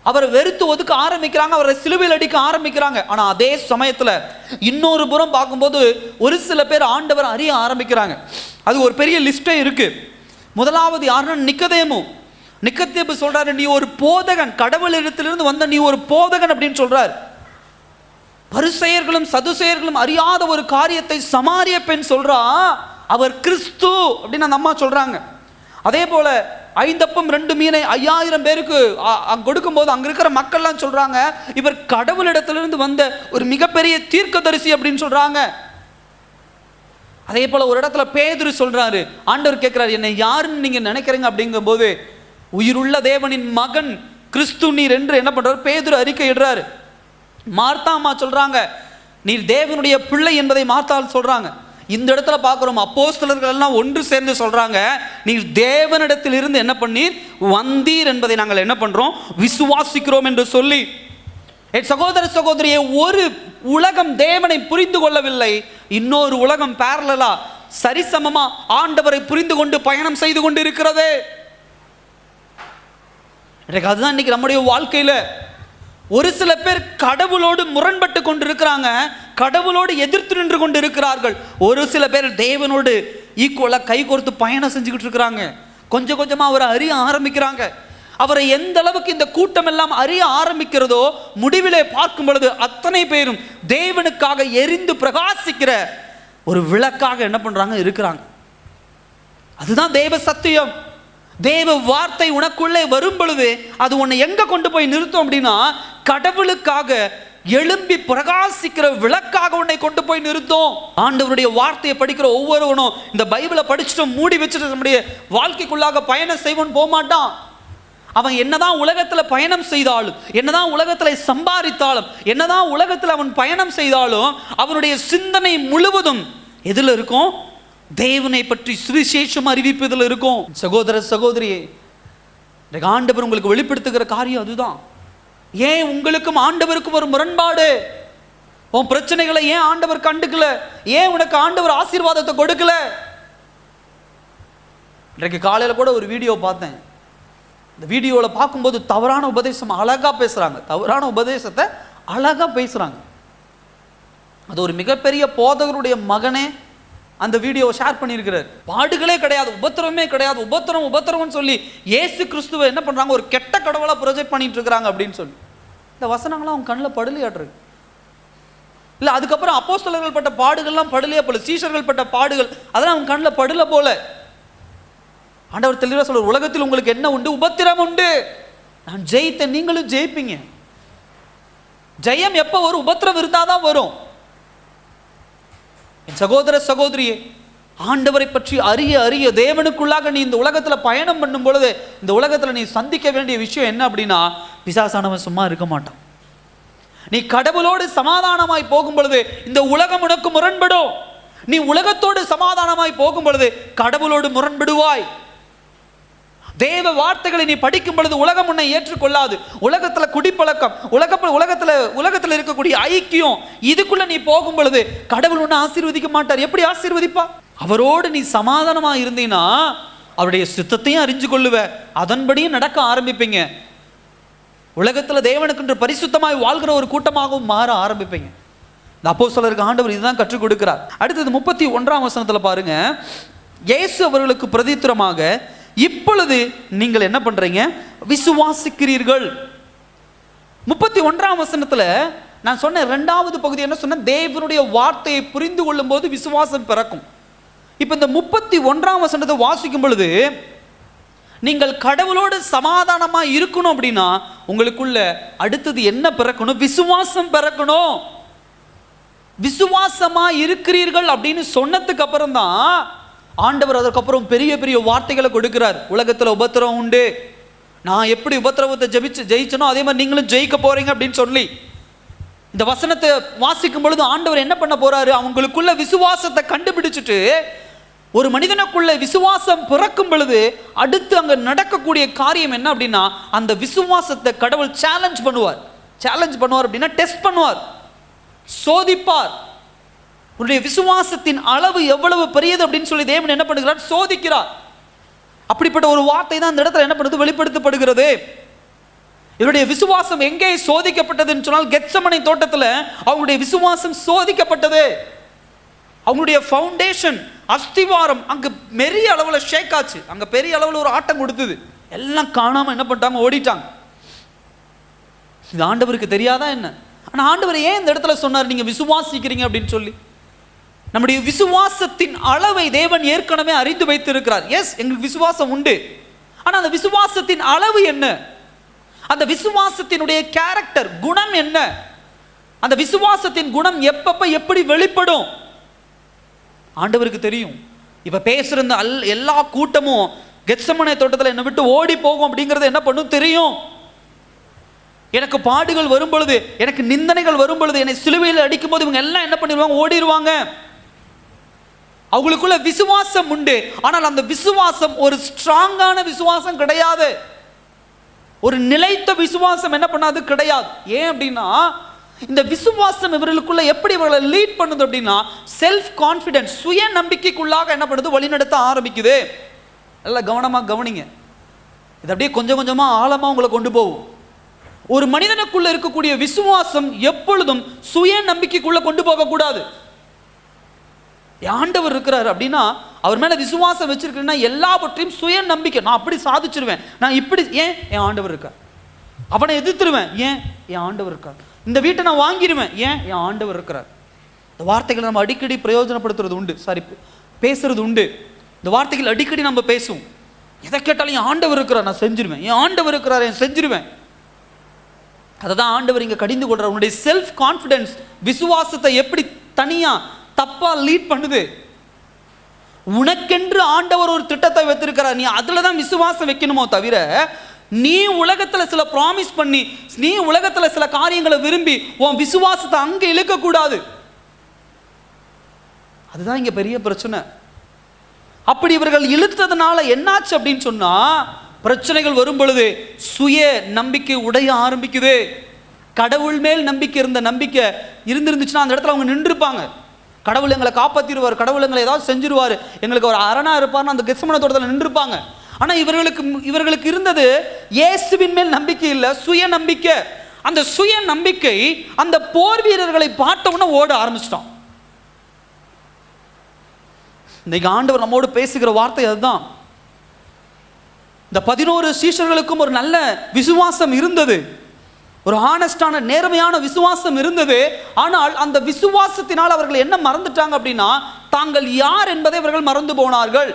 Speaker 1: அவரை வெறுத்து ஒதுக்க ஆரம்பிக்கிறாங்க, அவரை சிலுவையில் அடிக்க ஆரம்பிக்கிறாங்க. ஆனா அதே சமயத்துல இன்னொரு புறம் பார்க்கும்போது ஒரு சில பேர் ஆண்டவர் அறிய ஆரம்பிக்கிறாங்க. அது ஒரு பெரிய லிஸ்டே இருக்கு. முதலாவது யாருன்னா நிக்கதேமு சொல்றாரு, நீ ஒரு போதகன், கடவுளிடத்திலிருந்து வந்த நீ ஒரு போதகன் அப்படின்னு சொல்றாரு. பரிசேயர்களும் சதுசேயர்களும் அறியாத ஒரு காரியத்தை சமாரிய பெண் சொல்றா, அவர் கிறிஸ்து அப்படின்னு அந்த அம்மா சொல்றாங்க. அதே போல 5 அப்பம் 2 மீனை 5000 பேருக்கு கொடுக்கும்போது அங்க இருக்கிற மக்கள்லாம் சொல்றாங்க, இவர் கடவுளிடத்திலிருந்து வந்த ஒரு மிகப்பெரிய தீர்க்கதரிசி அப்படின்னு சொல்றாங்க. அதே போல ஒரு இடத்துல பேதுரு சொல்றாரு, ஆண்டவர் கேட்கிறாரு, என்னை யாருன்னு நீங்க நினைக்கிறீங்க அப்படிங்கும் போது, உயிருள்ள தேவனின் மகன் கிறிஸ்து நீர் என்று என்ன பண்றாரு, பேதுரு அறிக்கை இடுறாரு. மார்த்தா அம்மா சொல்றாங்க, நீர் தேவனுடைய பிள்ளை என்பதை மார்த்தாள் சொல்றாங்க. இந்த இடத்துல பார்க்கிறோம், அப்போஸ்தலர்கள் எல்லாம் ஒன்று சேர்ந்து சொல்றாங்க, நீர் தேவனிடத்தில் இருந்து என்ன பண்ணீர், வந்தீர் என்பதை நாங்கள் என்ன பண்றோம், விசுவாசிக்கிறோம் என்று சொல்லி. சகோதர சகோதரியே, ஒரு உலகம் தேவனை புரிந்து கொள்ளவில்லை, இன்னொரு உலகம் பேரலா சரிசமமா ஆண்டவரை புரிந்து கொண்டு பயணம் செய்து கொண்டு இருக்கிறது. அதுதான் இன்னைக்கு நம்முடைய வாழ்க்கையில ஒரு சில பேர் கடவுளோடு முரண்பட்டு கொண்டு இருக்கிறாங்க, கடவுளோடு எதிர்த்து நின்று கொண்டு இருக்கிறார்கள். ஒரு சில பேர் தேவனோடு ஈக்குவலா கை கோர்த்து பயணம் செஞ்சுக்கிட்டு இருக்கிறாங்க. கொஞ்சம் கொஞ்சமா அவரை அறிய ஆரம்பிக்கிறாங்க. அவரை எந்த அளவுக்கு இந்த கூட்டம் எல்லாம் அறிய ஆரம்பிக்கிறதோ, முடிவிலே பார்க்கும் பொழுது அத்தனை பேரும் தேவனுக்காக எரிந்து பிரகாசிக்கிற ஒரு விளக்காக என்ன பண்றாங்க, இருக்கிறாங்க. அதுதான் தேவ சத்தியம். தேவ வார்த்தை உனக்குள்ளே வரும் பொழுது அது உன்னை எங்க கொண்டு போய் நிறுத்தும் அப்படின்னா, கடவுளுக்காக எழும்பி பிரகாசிக்கிற விளக்காக உன்னை கொண்டு போய் நிறுத்தும். ஆண்டவருடைய வார்த்தையை படிக்கிற ஒவ்வொருவனும் இந்த பைபிளை படிச்சுட்டு மூடி வச்சுட்டு நம்முடைய வாழ்க்கைக்குள்ளாக பயணம் செய்வோன்னு போக மாட்டான். அவன் என்னதான் உலகத்துல பயணம் செய்தாலும், என்னதான் உலகத்துல சம்பாதித்தாலும், என்னதான் உலகத்துல அவன் பயணம் செய்தாலும் அவனுடைய சிந்தனை முழுவதும் எதுல இருக்கும்? தேவனை பற்றி சுவிசேஷம் அறிவிப்பதில் இருக்கும். சகோதர சகோதரியே, ஆண்டவர் உங்களுக்கு வெளிப்படுத்துகிற காரியம் அதுதான். ஏன் உங்களுக்கும் ஆண்டவருக்கும் ஒரு முரண்பாடு? உன் பிரச்சனைகளை ஏன் ஆண்டவர் கண்டுக்கல? ஏன் உனக்கு ஆண்டவர் ஆசீர்வாதத்தை கொடுக்கல? இன்றைக்கு காலையில் கூட ஒரு வீடியோ பார்த்தேன். இந்த வீடியோவில் பார்க்கும்போது தவறான உபதேசம் அழகா பேசுறாங்க, தவறான உபதேசத்தை அழகா பேசுறாங்க. அது ஒரு மிகப்பெரிய போதகருடைய மகனே அந்த வீடியோவை ஷேர் பண்ணியிருக்கிறார். பாடுகளே கிடையாது, உபத்திரமே கிடையாது, உபத்திரம்னு சொல்லி இயேசு கிறிஸ்துவை என்ன பண்றாங்க? ஒரு கெட்ட கடவுளா ப்ரொஜெக்ட் பண்ணிட்டு இருக்காங்க அப்படின்னு சொல்லி. இந்த வசனங்கள்லாம் அவங்க கண்ணில் படலையாட்டுருக்கு. இல்லை, அதுக்கப்புறம் அப்போஸ்தலர்கள் பட்ட பாடுகள்லாம் படலையே போல, சீஷர்கள் பட்ட பாடுகள் அதெல்லாம் அவங்க கண்ணில் படல போல. ஆண்டவர் தெளிவாக சொல்ற, உலகத்தில் உங்களுக்கு என்ன உண்டு? உபத்திரம் உண்டு. நான் ஜெயித்தேன், நீங்களும் ஜெயிப்பீங்க. ஜெயம் எப்போ வரும்? உபத்திரம் இருந்தாதான் வரும். என் சகோதர சகோதரியே, ஆண்டவரை பற்றி அறிய தேவனுக்குள்ளாக நீ இந்த உலகத்துல பயணம் பண்ணும் பொழுது இந்த உலகத்துல நீ சந்திக்க வேண்டிய விஷயம் என்ன அப்படின்னா, பிசாசானவன் சும்மா இருக்க மாட்டான். நீ கடவுளோடு சமாதானமாய் போகும் பொழுது இந்த உலகம் உனக்கு முரண்படும். நீ உலகத்தோடு சமாதானமாய் போகும் பொழுது கடவுளோடு முரண்படுவாய். தேவ வார்த்தைகளை நீ படிக்கும் பொழுது உலகம் உன்னை ஏற்றுக்கொள்ளாது. உலகத்துல குடிப்பழக்கம், உலகத்துல இருக்கக்கூடிய ஐக்கியம், இதுக்குள்ள நீ போகும் பொழுது கடவுள் உன்னை ஆசீர்வதிக்க மாட்டார். எப்படி ஆசீர்வதிப்பா? அவரோடு நீ சமாதானமா இருந்தீன்னா அவருடைய சித்தத்தையும் அறிஞ்சு கொள்ளுவ, அதன்படியும் நடக்க ஆரம்பிப்பீங்க. உலகத்துல தேவனுக்கு பரிசுத்தமாய் வாழ்கிற ஒரு கூட்டமாகவும் மாற ஆரம்பிப்பீங்க. இந்த அப்போஸ்தலருக்கு ஆண்டவர் இதுதான் கற்றுக் கொடுக்கிறார். அடுத்தது 31ஆம் வசனத்துல பாருங்க, இயேசு அவர்களுக்கு பிரதித்திரமாக, இப்பொழுது நீங்கள் என்ன பண்றீங்க? விசுவாசிக்கிறீர்கள். 31ஆம் வசனத்துல நான் சொன்ன இரண்டாவது பகுதி என்ன சொன்ன? தேவனுடைய வார்த்தையை புரிந்து கொள்ளும் போது விசுவாசம் பிறக்கும். இப்ப இந்த 31ஆம் வசனத்தை வாசிக்கும் பொழுது, நீங்கள் கடவுளோடு சமாதானமா இருக்கணும் அப்படின்னா உங்களுக்குள்ள அடுத்தது என்ன பிறக்கணும்? விசுவாசம் பிறக்கணும். விசுவாசமா இருக்கிறீர்கள் அப்படின்னு சொன்னதுக்கு அப்புறம் தான் ஆண்டவர் அதற்கப்புறம் பெரிய பெரிய வார்த்தைகளை கொடுக்கிறார். உலகத்துல உபத்திரம் உண்டு, நான் எப்படி உபத்திரவத்தை ஜெயிச்சனோ அதே மாதிரி நீங்களும் ஜெயிக்க போறீங்க அப்படின்னு சொல்லி இந்த வசனத்தை வாசிக்கும் பொழுது ஆண்டவர் என்ன பண்ண போறாரு? அவங்களுக்குள்ள விசுவாசத்தை கண்டுபிடிச்சிட்டு, ஒரு மனிதனுக்குள்ள விசுவாசம் பிறக்கும் பொழுது அடுத்து அங்க நடக்கக்கூடிய காரியம் என்ன அப்படின்னா, அந்த விசுவாசத்தை கடவுள் சேலஞ்ச் பண்ணுவார் அப்படின்னா டெஸ்ட் பண்ணுவார், சோதிப்பார். உன்னுடைய விசுவாசத்தின் அளவு எவ்வளவு பெரியது அப்படின்னு சொல்லி தேவன் என்ன பண்ணுகிறார்? சோதிக்கிறார். அப்படிப்பட்ட ஒரு வார்த்தை தான் இந்த இடத்துல என்ன பண்ணுது? வெளிப்படுத்தப்படுகிறது. இவருடைய விசுவாசம் எங்கே சோதிக்கப்பட்டதுன்னு சொன்னால், கெத்சமனை தோட்டத்தில் அவங்களுடைய விசுவாசம் சோதிக்கப்பட்டது. அவங்களுடைய ஃபவுண்டேஷன், அஸ்திவாரம் அங்க பெரிய அளவுல ஷேக் ஆச்சு. அங்க பெரிய அளவுல ஒரு ஆட்டம் கொடுத்தது. எல்லாம் காணாம என்ன பண்ணிட்டாங்க? ஓடிட்டாங்க. இது ஆண்டவருக்கு தெரியாதா என்ன? ஆனா ஆண்டவர் ஏன் இந்த இடத்துல சொன்னார் நீங்க விசுவாசிக்கிறீங்க அப்படின்னு சொல்லி? நம்முடைய விசுவாசத்தின் அளவை தேவன் ஏற்கனவே அறிந்து வைத்திருக்கிறார். எஸ், எங்களுக்கு விசுவாசம் உண்டு. ஆனா அந்த விசுவாசத்தின் அளவு என்ன? அந்த விசுவாசத்தினுடைய கேரக்டர், குணம் என்ன? அந்த விசுவாசத்தின் குணம் எப்பப்ப எப்படி வெளிப்படும் ஆண்டவருக்கு தெரியும். இப்ப பேசுற எல்லா கூட்டமும் கெத்சமனே தோட்டத்தில் என்னை விட்டு ஓடி போகும் அப்படிங்கிறது என்ன பண்ணும் தெரியும். எனக்கு பாடுகள் வரும் பொழுது, எனக்கு நிந்தனைகள் வரும் பொழுது, என்னை சிலுவையில் அடிக்கும் போது இவங்க எல்லாம் என்ன பண்ணிடுவாங்க? ஓடிடுவாங்க. அவங்களுக்குள்ள விசுவாசம் உண்டு. ஆனால் அந்த விசுவாசம் ஒரு ஸ்ட்ராங்கான விசுவாசம் கிடையாது. ஒரு நிலைத்த விசுவாசம் என்ன பண்ணாது? கிடையாது. ஏன் அப்படின்னா, இந்த விசுவாசம் இவர்களுக்குள்ள எப்படி இவர்களை லீட் பண்ணுது அப்படின்னா, செல்ஃப் கான்ஃபிடன்ஸ், சுய நம்பிக்கைக்குள்ளாக என்ன பண்ணுது? வழிநடத்த ஆரம்பிக்குது. எல்லாம் கவனமா கவனிங்க. இது அப்படியே கொஞ்சம் கொஞ்சமா ஆழமா உங்களை கொண்டு போகும். ஒரு மனிதனுக்குள்ள இருக்கக்கூடிய விசுவாசம் எப்பொழுதும் சுய நம்பிக்கைக்குள்ள கொண்டு போக கூடாது. ஆண்டவர் இருக்கிறார் அப்படின்னா, அவர் மேல விசுவாசம் வச்சிருக்கேன்னா எல்லாவற்றையும் சுய நம்பிக்கை, நான் அப்படி சாதிச்சிருவேன், நான் இப்படி, ஏன்? என் ஆண்டவர் இருக்கார். அவனை எதிர்த்துருவேன், ஏன்? என் ஆண்டவர் இருக்கார். இந்த வீட்டை நான் வாங்கிடுவேன், ஏன்? என் ஆண்டவர் இருக்கிறார். இந்த வார்த்தைகளை நம்ம அடிக்கடி பிரயோஜனப்படுத்துறது உண்டு, சாரி பேசுறது உண்டு. இந்த வார்த்தைகள் அடிக்கடி நம்ம பேசுவோம். எதை கேட்டாலும் என் ஆண்டவர் இருக்கிறார், நான் செஞ்சிருவேன், என் ஆண்டவர் இருக்கிறார், என் செஞ்சிருவேன். அதை தான் ஆண்டவர் இங்க கடிந்து கொள்றார். உன்னுடைய செல்ஃப் கான்ஃபிடன்ஸ் விசுவாசத்தை எப்படி தனியா தப்பா லீட் பண்ணுது. உனக்கென்று ஆண்டவர் ஒரு திட்டத்தை வைத்திருக்கிறார், நீ அதுல தான் விசுவாசம் வைக்கணுமோ தவிர நீ உலகத்துல சில ப்ராமிஸ் பண்ணி, நீ உலகத்துல சில காரியங்களை விரும்பி உன் விசுவாசத்தை அங்க இழுக்க கூடாது. அதுதான் இங்க பெரிய பிரச்சனை. அப்படி இவர்கள் இழுத்ததுனால என்னாச்சு அப்படின்னு சொன்னா, பிரச்சனைகள் வரும் பொழுது சுய நம்பிக்கை உடைய ஆரம்பிக்குது. கடவுள் மேல் நம்பிக்கை இருந்த நம்பிக்கை இருந்துச்சுன்னா அந்த இடத்துல அவங்க நின்றுப்பாங்க. கடவுள் எங்களை காப்பாற்றிடுவார், கடவுள் எங்களை ஏதாவது செஞ்சிருவார், எங்களுக்கு ஒரு அரணா இருப்பார்னு அந்த கெத்செமனே தோட்டத்தில் நின்றுப்பாங்க. ஆனால் இவர்களுக்கு இருந்தது இயேசுவின் மேல் நம்பிக்கை இல்லை, சுய நம்பிக்கை. அந்த சுய நம்பிக்கை அந்த போர் வீரர்களை பார்த்தவொன்னே ஓட ஆரம்பிச்சிட்டான். இன்னைக்கு ஆண்டவர் நம்மோடு பேசுகிற வார்த்தை அதுதான். இந்த 11 சீஷர்களுக்கும் ஒரு நல்ல விசுவாசம் இருந்தது, ஒரு ஹானஸ்டான நேர்மையான விசுவாசம் இருந்தது. ஆனால் அந்த விசுவாசத்தினால் அவர்கள் என்ன மறந்துட்டாங்க அப்படின்னா, தாங்கள் யார் என்பதை அவர்கள் மறந்து போனார்கள்.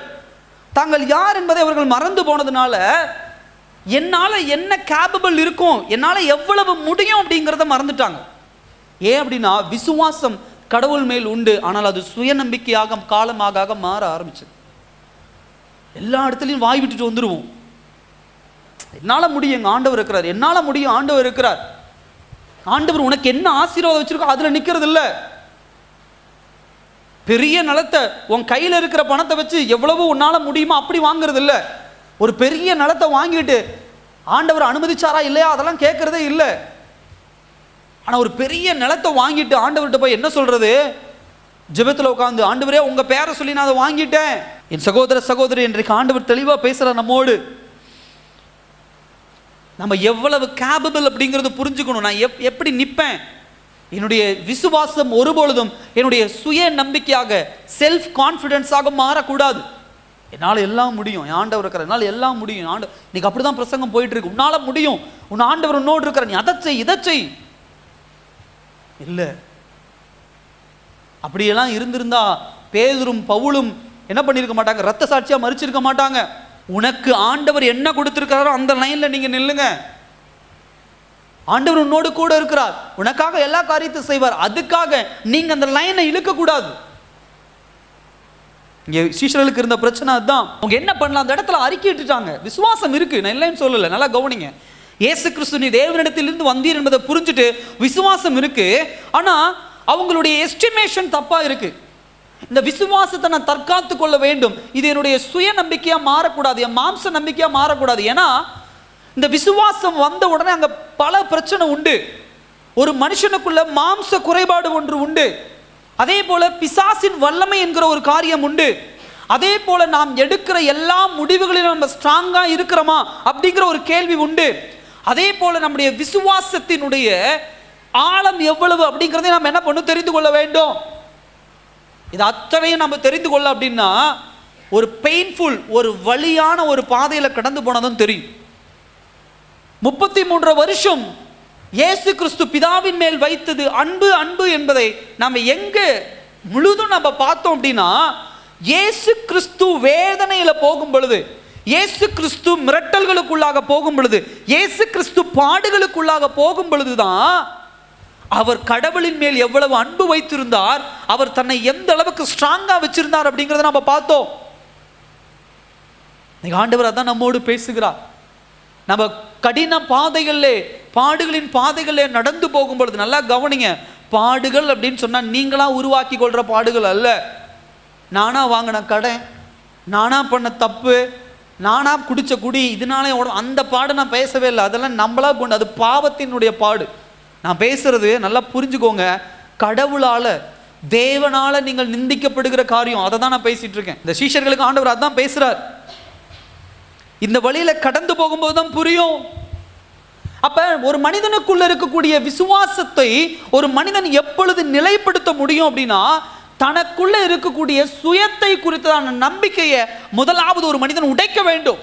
Speaker 1: தாங்கள் யார் என்பதை அவர்கள் மறந்து போனதுனால என்னால் என்ன கேப்பபிள் இருக்கும், என்னால் எவ்வளவு முடியும் அப்படிங்கிறத மறந்துட்டாங்க. ஏன் அப்படின்னா விசுவாசம் கடவுள் மேல் உண்டு, ஆனால் அது சுயநம்பிக்கையாக காலமாக மாற ஆரம்பிச்சது. எல்லா இடத்துலையும் வாய் விட்டுட்டு வந்துடுவோம். என்னால் முடியும், எங்கள் ஆண்டவர் இருக்கிறார், என்னால் முடியும், ஆண்டவர் இருக்கிறார். ஆண்டவர் உனக்கு என்ன ஆசீர்வாதம் வச்சிருக்கோ அதில் நிற்கிறது இல்லை. பெரிய நிலத்தை உன் கையில் இருக்கிற பணத்தை வச்சு எவ்வளவோ உன்னால் முடியுமோ அப்படி வாங்குறது இல்லை. ஒரு பெரிய நிலத்தை வாங்கிட்டு ஆண்டவர் அனுமதிச்சாரா இல்லையா அதெல்லாம் கேட்கறதே இல்லை. ஆனால் ஒரு பெரிய நிலத்தை வாங்கிட்டு ஆண்டவர்கிட்ட போய் என்ன சொல்றது? ஜெபத்தில் உட்காந்து, ஆண்டவரே உங்க பேரை சொல்லி நான் அதை வாங்கிட்டேன். என் சகோதர சகோதரி, இன்றைக்கு ஆண்டவர் தெளிவாக பேசுற நம்மோடு. நம்ம எவ்வளவு கேப்பபிள் அப்படிங்கிறது புரிஞ்சுக்கணும். நான் எப்படி நிற்பேன்? என்னுடைய விசுவாசம் ஒருபொழுதும் என்னுடைய சுய நம்பிக்கையாக செல்ஃப் கான்ஃபிடென்ஸாக மாறக்கூடாது. என்னால் எல்லாம் முடியும், என் ஆண்டவர் இருக்கிற, என்னால் எல்லாம் முடியும். இன்னைக்கு அப்படிதான் பிரசங்கம் போயிட்டு இருக்கு. உன்னால் முடியும், உன் ஆண்டவர் உன்னோடு இருக்கிற, நீ அதை செய் இதை செய். இல்லை, அப்படியெல்லாம் இருந்திருந்தா பேதுரும் பவுலும் என்ன பண்ணியிருக்க மாட்டாங்க? ரத்த சாட்சியாக மறிச்சிருக்க மாட்டாங்க. உனக்கு ஆண்டவர் என்ன கொடுத்திருக்கிறாரோ அந்த லைன்ல நீங்க நில்லுங்க. ஆண்டவர் உன்னோடு கூட இருக்கிறார், உனக்காக எல்லா காரியத்தையும் செய்வார். அதுக்காக நீங்க அந்த லைனை இழுக்க கூடாது. இங்க சீஷர்களுக்கு இருந்த பிரச்சனை அதுதான். அவங்க என்ன பண்ணலாம்? அந்த இடத்துல அறிக்கையிட்டுட்டாங்க. விசுவாசம் இருக்கு, நான் இல்லைன்னு சொல்லல, நல்லா கவனிங்க. இயேசு கிறிஸ்து நீ தேவனிடத்திலிருந்து வந்தீர் என்பதை புரிஞ்சுட்டு விசுவாசம் இருக்கு. ஆனா அவங்களுடைய எஸ்டிமேஷன் தப்பா இருக்கு. இந்த விசுவாசத்தை நான் தற்காத்து கொள்ள வேண்டும், இது என்னுடைய சுய நம்பிக்கையா மாறக்கூடாது, என் மாம்ச நம்பிக்கையா மாறக்கூடாது. ஏன்னா இந்த விசுவாசம் வந்த உடனே அங்க பல பிரச்சனை உண்டு. ஒரு மனுஷனுக்குள்ள மாம்ச குறைபாடு ஒன்று உண்டு. அதே போல பிசாசின் வல்லமை என்கிற ஒரு காரியம் உண்டு. அதே போல நாம் எடுக்கிற எல்லா முடிவுகளிலும் நம்ம ஸ்ட்ராங்கா இருக்கிறோமா அப்படிங்கிற ஒரு கேள்வி உண்டு. அதே போல நம்முடைய விசுவாசத்தினுடைய ஆழம் எவ்வளவு அப்படிங்கிறதை நாம் என்ன பண்ணணும்? தெரிந்து கொள்ள வேண்டும். இது அத்தனையும் நம்ம தெரிந்து கொள்ள அப்படின்னா ஒரு பெயின்ஃபுல், ஒரு வலியான ஒரு பாதையில் கடந்து போனதும் தெரியும். 33 வருஷம் இயேசு கிறிஸ்து பிதாவின் மேல் வைத்தது அன்பு அன்பு என்பதை நம்ம எங்க முழுதும் நம்ம பார்த்தோம் அப்படின்னா, இயேசு கிறிஸ்து வேதனையில போகும் பொழுது, இயேசு கிறிஸ்து மிரட்டல்களுக்குள்ளாக போகும் பொழுது, இயேசு கிறிஸ்து பாடுகளுக்குள்ளாக போகும் பொழுதுதான் அவர் கடவுளின் மேல் எவ்வளவு அன்பு வைத்திருந்தார், அவர் தன்னை எந்த அளவுக்கு ஸ்ட்ராங்கா வச்சிருந்தார் அப்படிங்கிறத நம்ம பார்த்தோம். ஆண்டவர் அதான் நம்மோடு பேசுகிறார். நம்ம கடின பாதைகளிலே, பாடுகளின் பாதைகளிலே நடந்து போகும் பொழுது நல்லா கவனிங்க. பாடுகள் அப்படின்னு சொன்னா நீங்களா உருவாக்கி கொள்ற பாடுகள் அல்ல. நானா வாங்கின கடன், நானா பண்ண தப்பு, நானா குடிச்ச குடி, இதனால அந்த பாடு நான் பேசவே இல்லை. அதெல்லாம் நம்மளா கொண்டு, அது பாவத்தினுடைய பாடு. நான் பேசுறது நல்லா புரிஞ்சுக்கோங்க. கடவுளால, தேவனால நீங்கள் நிந்திக்கப்படுகிற காரியம், அதை தான் நான் பேசிட்டு இருக்கேன். இந்த சீஷர்களுக்கு ஆண்டவர் அதான் பேசுறார். இந்த வழியில கடந்து போகும்போது தான் புரியும். அப்ப ஒரு மனிதனுக்குள்ள இருக்கக்கூடிய விசுவாசத்தை ஒரு மனிதன் எப்பொழுது நிலைப்படுத்த முடியும் அப்படின்னா, தனக்குள்ள இருக்கக்கூடிய சுயத்தை குறித்தான நம்பிக்கையை முதலாவது ஒரு மனிதன் உடைக்க வேண்டும்.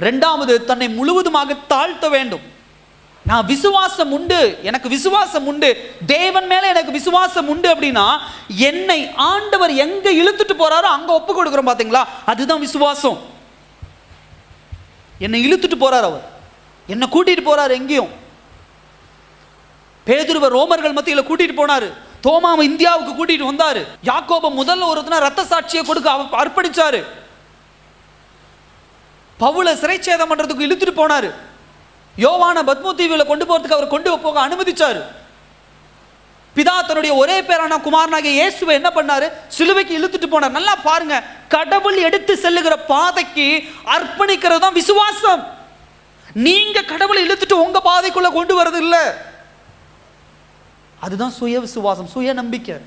Speaker 1: இரண்டாவது தன்னை முழுவதுமாக தாழ்த்த வேண்டும். நான் விசுவாசம் உண்டு, எனக்கு விசுவாசம் உண்டு, தேவன் மேல எனக்கு விசுவாசம் உண்டு அப்படின்னா என்னை ஆண்டவர் எங்க இழுத்துட்டு போறாரோ அங்க ஒப்பு கொடுக்கிறோம். பாத்தீங்களா? அதுதான் விசுவாசம். என்னை இழுத்துட்டு போறார், அவர் என்னை கூட்டிட்டு போறாரு. எங்கேயும் பேதுருவை ரோமர்கள் மத்தியில் கூட்டிட்டு போனாரு, தோமாவை இந்தியாவுக்கு கூட்டிட்டு வந்தாரு, யாக்கோப முதல்ல ஒருத்தன ரத்த சாட்சியை கொடுக்க அர்ப்பணிச்சாரு. பவுலை சிறைச்சேதம் பண்றதுக்கு இழுத்துட்டு போனாரு. யோவான பத்மு தீவுல கொண்டு போறதுக்கு அவர் கொண்டு போக அனுமதிச்சாரு. பிதா தன்னுடைய ஒரே பேரான குமாரனாகிய இயேசுவை என்ன பண்ணாரு? சிலுவைக்கு இழுத்துட்டு போனார். நல்லா பாருங்க, கடவுள் எடுத்து செல்லுகிற பாதைக்கு அர்ப்பணிக்கிறது தான் விசுவாசம். நீங்க கடவுளை இழுத்துட்டு உங்க பாதைக்குள்ள கொண்டு வரது இல்ல. அதுதான் சுய விசுவாசம், சுய நம்பிக்கை.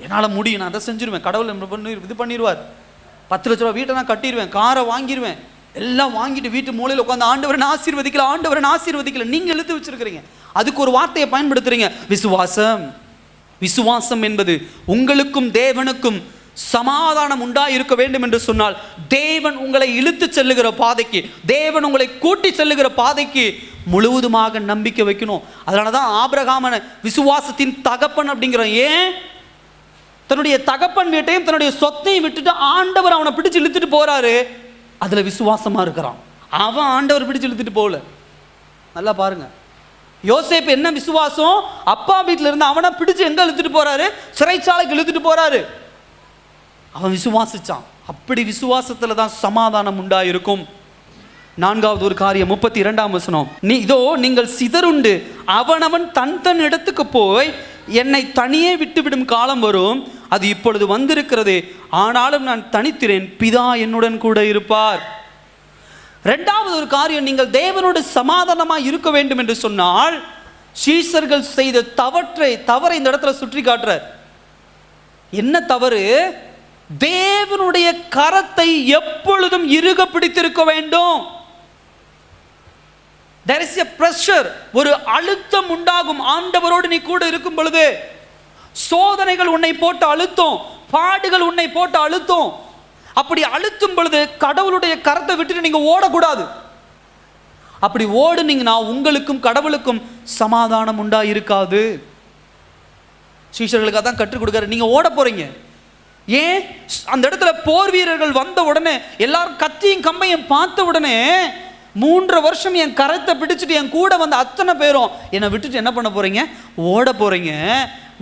Speaker 1: என்னால முடியும், நான் அதை செஞ்சிருவேன், கடவுள் இது பண்ணிடுவார். 10 லட்ச ரூபா வீட்டை நான் கட்டிடுவேன், காரை வாங்கிடுவேன், எல்லாம் வாங்கிட்டு வீட்டு மூலையில் உட்காந்து ஆண்டவரை ஆசீர்வதிக்கல, ஆண்டவரை ஆசீர்வதிக்கல. நீங்க இழுத்து வச்சிருக்கிறீங்க. அதுக்கு ஒரு வார்த்தையை பயன்படுத்துறீங்க, விசுவாசம். விசுவாசம் என்பது உங்களுக்கும் தேவனுக்கும் சமாதானம் உண்டாயிருக்க வேண்டும் என்று சொன்னால், தேவன் உங்களை இழுத்து செல்லுகிற பாதைக்கு, தேவன் உங்களை கூட்டி செல்லுகிற பாதைக்கு முழுவதுமாக நம்பிக்கை வைக்கணும். அதனாலதான் ஆபிரகாமன விசுவாசத்தின் தகப்பன் அப்படிங்கிற. ஏன்? தன்னுடைய தகப்பன் வீட்டையும் தன்னுடைய சொத்தையும் விட்டுட்டு ஆண்டவர் அவனை பிடிச்சு இழுத்துட்டு போறாரு. அதுல விசுவாசமா இருக்கிறான். அவன் ஆண்டவர் பிடிச்சு இழுத்துட்டு போகல. நல்லா பாருங்க, யோசேப்பு என்ன விசுவாசம்? அப்பா வீட்டில இருந்து அவனை பிடிச்சு எங்க இழுத்துட்டு போறாரு? சிறைச்சாலைக்கு இழுத்துட்டு போறாரு. அவன் விசுவாசிச்சான். அப்படி விசுவாசத்துல தான் சமாதானம் உண்டாயிருக்கும். 4வது ஒரு காரியம், 32ஆம் வசனம். இதோ நீங்கள் சிதறுண்டு அவனவன் தன் இடத்துக்கு போய் என்னை தனியே விட்டுவிடும் காலம் வரும், அது இப்பொழுது வந்திருக்கிறது. ஆனாலும் நான் தனித்திறேன், பிதா என்னுடன் கூட இருப்பார். 2வது ஒரு காரியம், நீங்கள் தேவனோடு சமாதானமாக இருக்க வேண்டும் என்று சொன்னால், சீஷர்கள் செய்த தவறை இந்த இடத்துல சுற்றி காட்டுற. என்ன தவறு? தேவனுடைய கரத்தை எப்பொழுதும் இறுக பிடித்திருக்க வேண்டும். There is a pressure, ஒரு அழுத்தம் உண்டாகும். ஆண்டவரோடு நீ கூட இருக்கும் பொழுது சோதனைகள் உன்னை போட்டு அழுத்தும், பாடுகள் உன்னை போட்டு அழுத்தும். அப்படி அழுத்தும் பொழுது கடவுளுடைய கரத்தை விட்டுட்டு நீங்க ஓடக்கூடாது. அப்படி ஓடுனீங்கன்னா உங்களுக்கும் கடவுளுக்கும் சமாதானம் உண்டா இருக்காது. சீஷர்களுக்கு அதான் கற்றுக் கொடுக்காரு. நீங்க ஓட போறீங்க. ஏன்? அந்த இடத்துல போர் வீரர்கள் வந்த உடனே, எல்லாரும் கத்தியும் கம்பையும் பார்த்த உடனே, 3 வருஷம் என் கரத்தை பிடிச்சிட்டு என் கூட வந்த அத்தனை பேரும் என்னை விட்டுட்டு என்ன பண்ண போறீங்க? ஓட போறீங்க.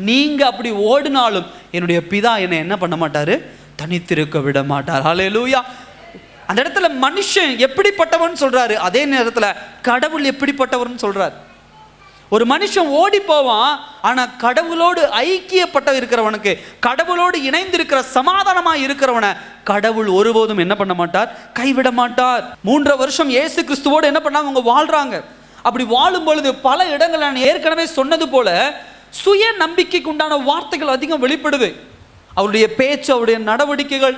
Speaker 1: நீங்க அப்படி ஓடினாலும் என்னுடைய பிதா என்னை என்ன பண்ண மாட்டாரு? தனித்திருக்க விட மாட்டார். ஹல்லேலூயா. அந்த இடத்துல மனுஷன் எப்படிப்பட்டவன் சொல்றாரு, அதே நேரத்துல கடவுள் எப்படிப்பட்டவர்னு சொல்றாரு. ஒரு மனுஷன் ஓடி போவான், ஆனா கடவுளோடு ஐக்கியப்பட்ட இருக்கிறவனுக்கு, கடவுளோடு இணைந்திருக்கிற சமாதானமாக இருக்கிறவனை கடவுள் ஒருபோதும் என்ன பண்ண மாட்டார்? கைவிட மாட்டார். 3 வருஷம் இயேசு கிறிஸ்துவோடு என்ன பண்ணாங்க? அவங்க வாழ்றாங்க. அப்படி வாழும் பொழுது பல இடங்கள் நான் ஏற்கனவே சொன்னது போல சுய நம்பிக்கைக்கு உண்டான வார்த்தைகள் அதிகம் வெளிப்படுது. அவருடைய பேச்சு, அவருடைய நடவடிக்கைகள்.